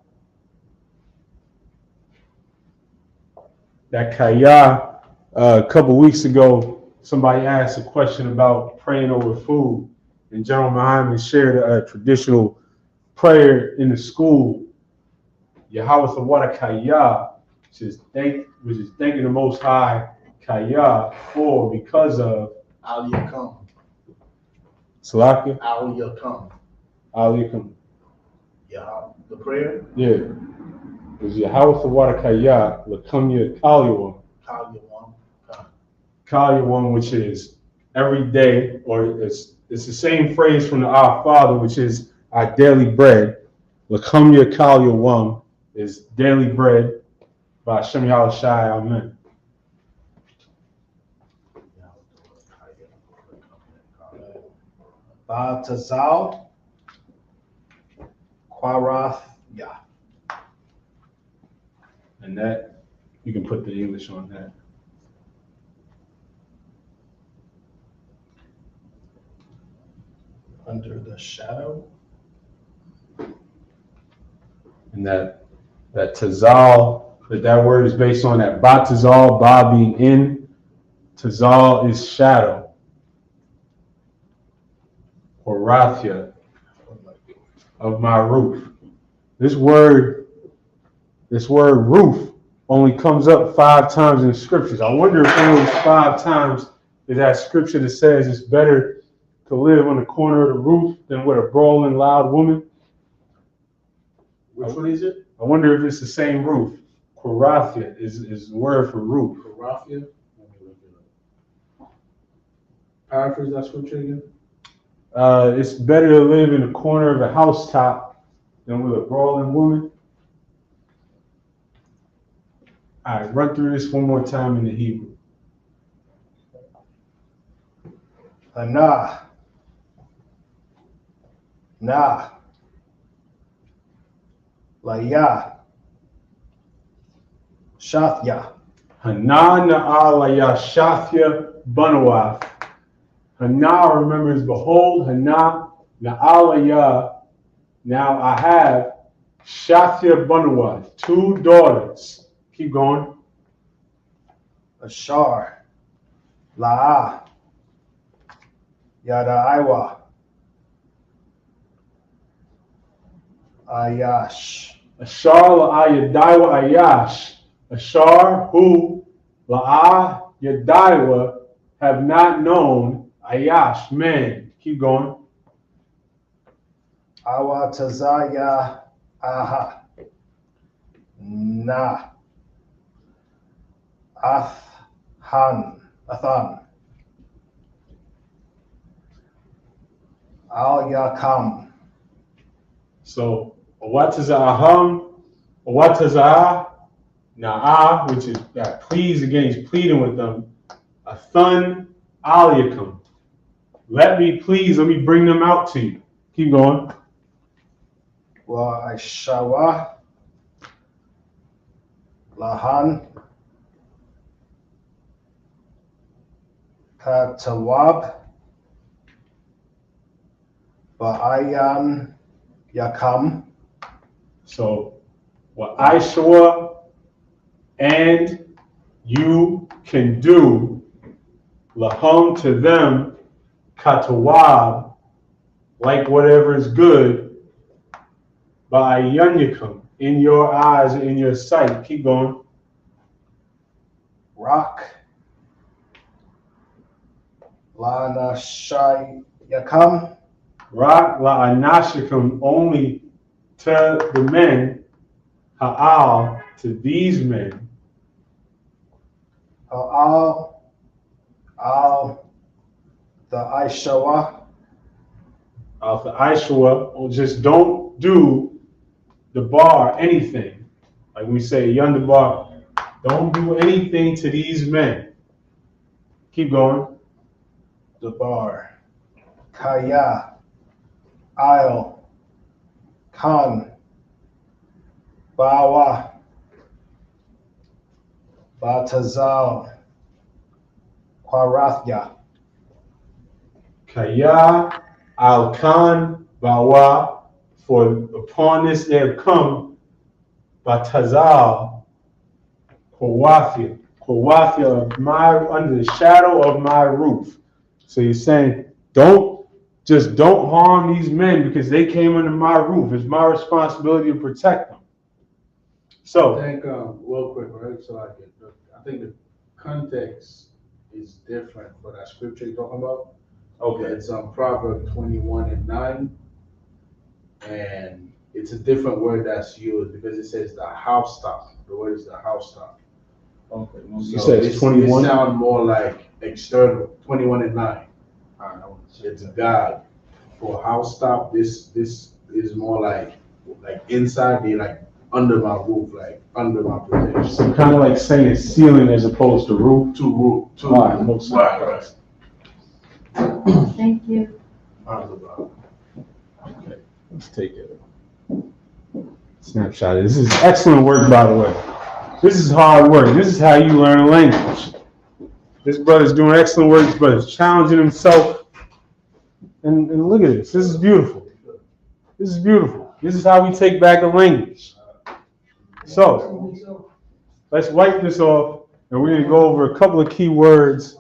[SPEAKER 3] That kaya, a couple weeks ago, somebody asked a question about praying over food. And General Muhammad shared a traditional prayer in the school. Yahweh Thawada Kaya, which is thanking the Most High Kaya for because of
[SPEAKER 7] Al Yakum.
[SPEAKER 3] Salaka.
[SPEAKER 7] Al Yakum.
[SPEAKER 3] Al Yakum.
[SPEAKER 7] Yeah, the prayer.
[SPEAKER 3] Yeah. It was Yahweh Thawada Kaya, Lakumya Kalyawam. Kalyawam, which is every day, or it's the same phrase from the Our Father, which is our daily bread. Lakumya Kalyawam is daily bread by Hashem Yahweh Shai. Amen.
[SPEAKER 8] Ba'tazal. Quarath. Ya.
[SPEAKER 3] And that, you can put the English on that.
[SPEAKER 8] Under the shadow.
[SPEAKER 3] And that tazal, that word is based on that batazal, ba being in, tazal is shadow, or rathia, of my roof. This word roof only comes up 5 times in the scriptures. I wonder if one of those 5 times is that scripture that says it's better to live on the corner of the roof than with a brawling loud woman.
[SPEAKER 7] Which one is it?
[SPEAKER 3] I wonder if it's the same roof. Korathia is the word for roof.
[SPEAKER 7] Korathia? Paraphrase that scripture again?
[SPEAKER 3] It's better to live in the corner of a housetop than with a brawling woman. All right, run through this one more time in the Hebrew.
[SPEAKER 8] Hana. Na. Laya. Shathya.
[SPEAKER 3] Hana na'alaya shathya banawath. Hana, remember, is behold. Hana na'alaya. Now I have shathya banawath, 2 daughters. Keep going.
[SPEAKER 8] Ashar. La'a. Yada Iwa. Ayash.
[SPEAKER 3] Ashar la'ayadaiwa ayash. Ashar who la'a yadaiwa have not known ayash, man. Keep going.
[SPEAKER 8] Awa Tazaya Aha. Na. Athan. Al Yakam.
[SPEAKER 3] So Awataza aham, Awataza na'ah, which is that please, again, he's pleading with them. Athun aliyakum. Let me bring them out to you. Keep going.
[SPEAKER 8] Wa Aishawa. Lahan. Katawab. Ba'ayan yakam.
[SPEAKER 3] So, what Ishua and you can do, lahum to them, katawab, like whatever is good, ba'ayan in your eyes, in your sight. Keep going.
[SPEAKER 8] Rock. Lana Shai Yakam.
[SPEAKER 3] Rak la'anashikum, only to the men, ha'al, to these men,
[SPEAKER 8] Al the Aishawa.
[SPEAKER 3] al the Ishua, or just don't do the bar, anything. Like we say, yonder bar, don't do anything to these men. Keep going.
[SPEAKER 8] The bar. Kaya. Isle. Khan. Bawa. Batazal. Kwarathya.
[SPEAKER 3] Kaya al-Khan bawa, for upon this they have come, Batazal, Kawafia, under the shadow of my roof. So you're saying, don't harm these men because they came under my roof. It's my responsibility to protect them. So
[SPEAKER 7] I think, real quick, right? So I think the context is different for that scripture you're talking about.
[SPEAKER 3] okay,
[SPEAKER 7] It's Proverbs 21:9, and it's a different word that's used because it says the housetop. The word is the housetop.
[SPEAKER 3] okay.
[SPEAKER 7] So
[SPEAKER 3] You said it's 21.
[SPEAKER 7] It sounds more like external. 21:9. It's God. For housetop, this is more like inside me, like under my roof, like under my protection.
[SPEAKER 3] So kind of like saying ceiling as opposed to roof.
[SPEAKER 7] To
[SPEAKER 3] Right, most
[SPEAKER 7] right.
[SPEAKER 9] Thank you.
[SPEAKER 3] Okay, let's take it. Snapshot. This is excellent work, by the way. This is hard work. This is how you learn a language. This brother's doing excellent work. This brother's challenging himself. And look at this. This is beautiful. This is beautiful. This is how we take back a language. So, let's wipe this off, and we're going to go over a couple of key words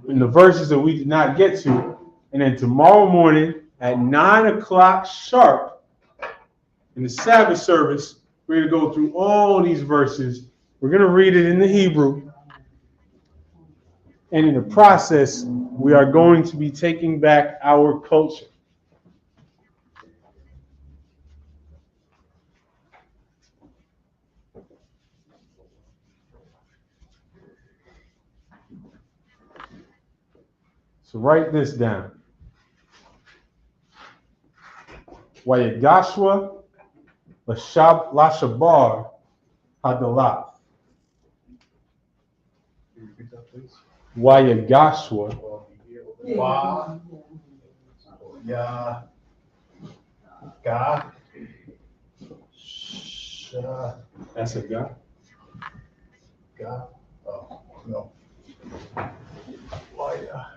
[SPEAKER 3] in the verses that we did not get to. And then tomorrow morning at 9 o'clock sharp in the Sabbath service, we're going to go through all these verses. We're going to read it in the Hebrew. And in the process, we are going to be taking back our culture. So write this down. Wayagashwa Lashabar Hadalah. Wayagashwa.
[SPEAKER 8] Wa. Ya. Ga. Sha.
[SPEAKER 3] That's a guy.
[SPEAKER 8] Ga. Oh, no. Waya.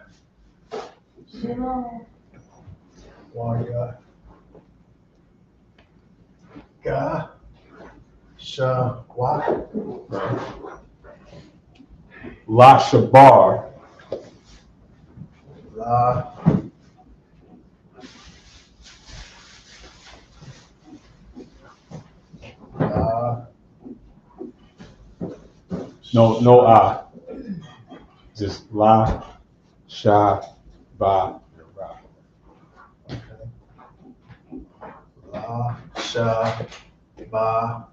[SPEAKER 8] Waya. Ga. Sha. Wa.
[SPEAKER 3] Lashabar.
[SPEAKER 8] La. La.
[SPEAKER 3] No ah. Just la, sha, ba, ra.
[SPEAKER 8] Okay. La, sha, ba,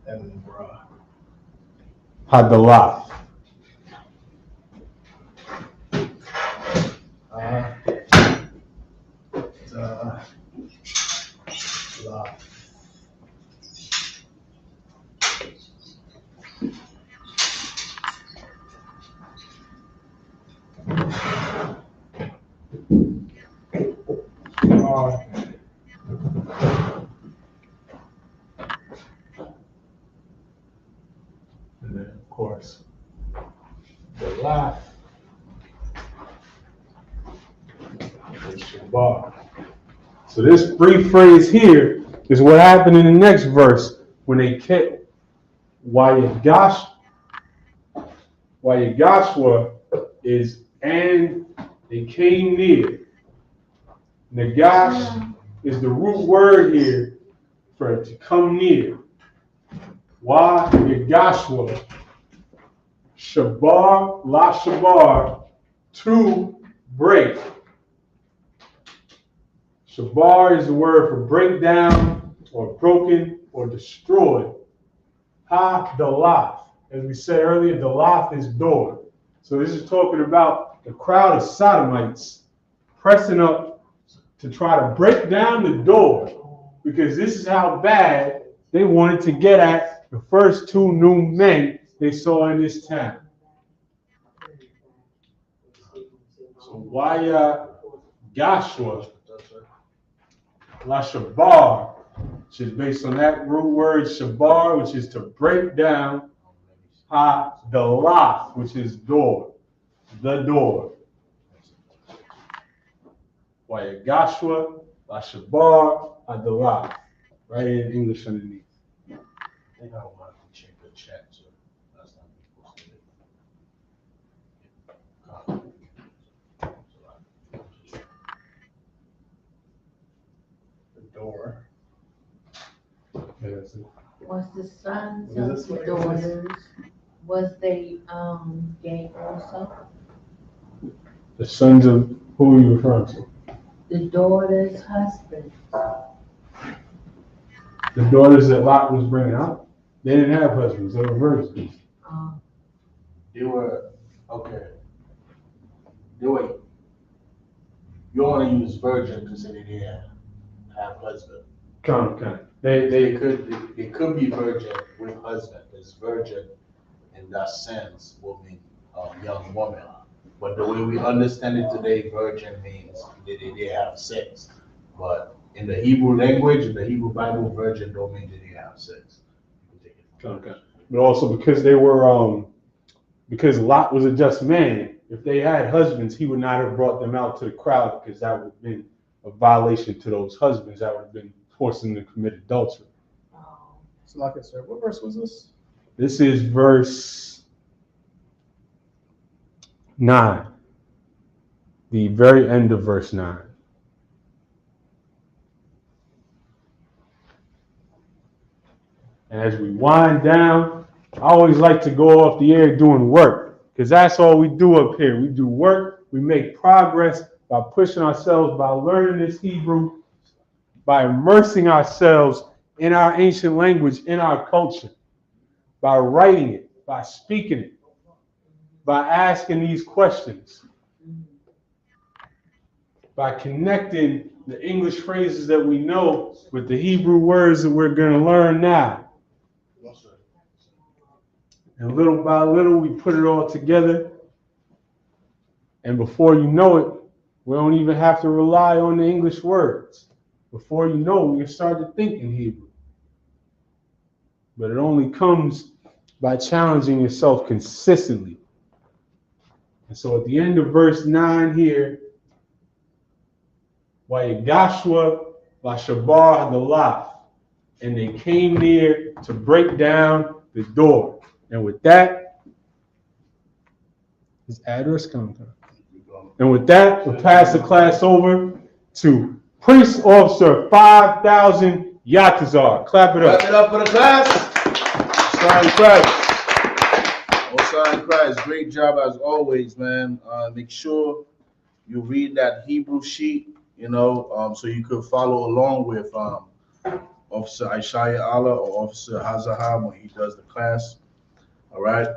[SPEAKER 8] and ra.
[SPEAKER 3] Hadalah.
[SPEAKER 8] Da, la.
[SPEAKER 3] And then, of course, the la, the Shabar. So this brief phrase here is what happened in the next verse when they kept Wayagashwa is and they came near. Nagash is the root word here for to come near. Wayagashwa, Shabar, Lashawan, to break. Shabar is the word for break down or broken or destroyed. Ha-dalath. As we said earlier, dalath is door. So this is talking about the crowd of Sodomites pressing up to try to break down the door because this is how bad they wanted to get at the first two new men they saw in this town. So Wayagashwa Lashawan, which is based on that root word shabar, which is to break down, ha-dalath, which is door, the door. Wayagashwa Lashawan ha-dalath, right in English underneath.
[SPEAKER 7] I think I want to check the chat, so that's not the door.
[SPEAKER 9] Was the sons of the daughters, was they gay also?
[SPEAKER 3] The sons of who are you referring to?
[SPEAKER 9] The daughter's husband.
[SPEAKER 3] The daughters that Lot was bringing out, they didn't have husbands, they were virgins.
[SPEAKER 7] They were, okay. They were, you want to use virgin to say they didn't have husband.
[SPEAKER 3] Come.
[SPEAKER 7] They could be virgin with husband. Because virgin in that sense will mean young woman. But the way we understand it today, virgin means that they have sex. But in the Hebrew language, in the Hebrew Bible, virgin don't mean that they have sex.
[SPEAKER 3] Okay. But also because they were because Lot was a just man, if they had husbands, he would not have brought them out to the crowd because that would have been a violation to those husbands. That would have been forcing them to commit adultery.
[SPEAKER 8] So like I said, what verse was this?
[SPEAKER 3] This is verse 9. The very end of verse 9. And as we wind down, I always like to go off the air doing work because that's all we do up here. We do work, we make progress by pushing ourselves, by learning this Hebrew, by immersing ourselves in our ancient language, in our culture, by writing it, by speaking it, by asking these questions, by connecting the English phrases that we know with the Hebrew words that we're going to learn now. And little by little, we put it all together. And before you know it, we don't even have to rely on the English words. Before you know it, we start to think in Hebrew. But it only comes by challenging yourself consistently. And so at the end of verse 9 here, Wayagashwa Lashawan Qadash, and they came near to break down the door. And with that, his address comes. And with that, we'll pass the class over to Priest Officer 5000 Yatazar. Clap it up.
[SPEAKER 7] Clap it up for the class. Osai Christ. Great job as always, man. Make sure you read that Hebrew sheet, so you could follow along with Officer Ishaya Allah or Officer Hazaham when he does the class. All right.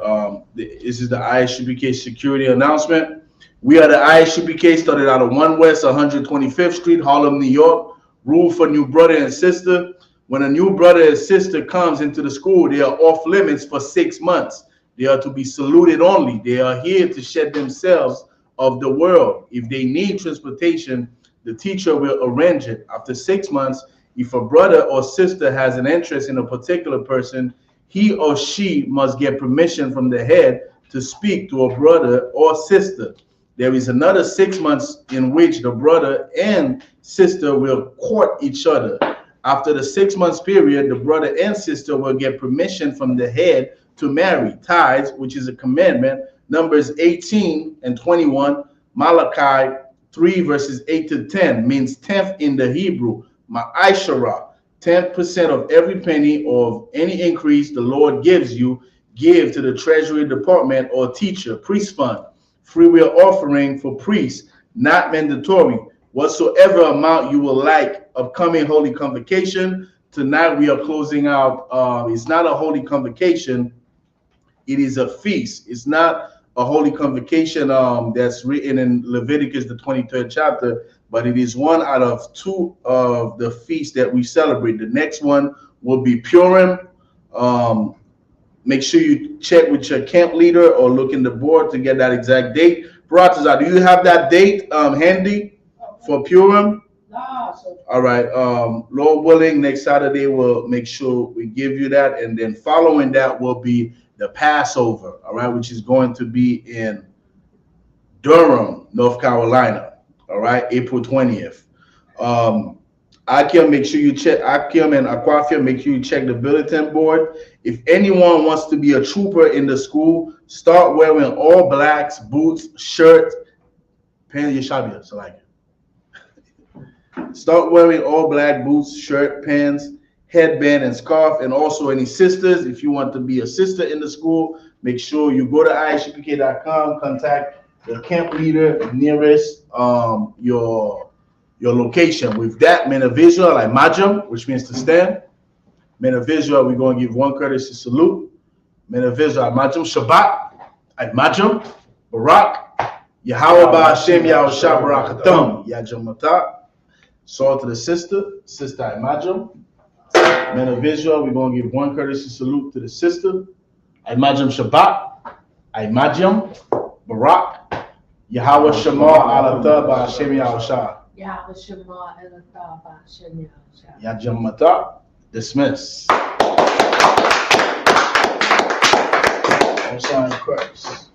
[SPEAKER 7] This is the ISUPK security announcement. We are the ISUPK, started out of 1 West 125th Street, Harlem, New York. Rule for new brother and sister. When a new brother and sister comes into the school, they are off limits for 6 months. They are to be saluted only. They are here to shed themselves of the world. If they need transportation, the teacher will arrange it. After 6 months, if a brother or sister has an interest in a particular person, he or she must get permission from the head to speak to a brother or sister. There is another 6 months in which the brother and sister will court each other. After the 6 months period, the brother and sister will get permission from the head to marry. Tithes, which is a commandment, Numbers 18 and 21, Malachi 3 verses 8 to 10 means 10th in the Hebrew. Ma'ashara, 10% of every penny of any increase the Lord gives you, give to the treasury department or teacher, priest fund. Free will offering for priests, not mandatory. Whatsoever amount you will like. Upcoming Holy Convocation. Tonight we are closing out. It's not a Holy Convocation. It is a feast. It's not a Holy Convocation that's written in Leviticus, the 23rd chapter, but it is one out of 2 of the feasts that we celebrate. The next one will be Purim. Make sure you check with your camp leader or look in the board to get that exact date. Baratazar, do you have that date handy for Purim? All right. Lord willing, next Saturday we'll make sure we give you that, and then following that will be the Passover. All right, which is going to be in Durham, North Carolina. All right, April 20th. Akim, make sure you check. Akim and Aquafia, make sure you check the bulletin board. If anyone wants to be a trooper in the school, start wearing all blacks, boots, shirt, pants. Yeshabia, so like it. Start wearing all black boots, shirt, pants, headband, and scarf. And also any sisters, if you want to be a sister in the school, make sure you go to isupk.com, contact the camp leader nearest your location. With that, men of Israel, like Majam, which means to stand. Men of Israel, we're going to give one courtesy salute. Men of Israel, Majam, Shabbat, at Majam, Barak, Yahweh Ba'Hashem, Yahushua Barakatam, Yajam Matah. Saw to the sister at Majam. Men of Israel, we're going to give one courtesy salute to the sister. At Majam Shabbat, at Majam, Barak, Yahweh Shema Alatah Ba'Hashem Yahushua. Yajam Matah. Dismiss. I'm sorry, Christ.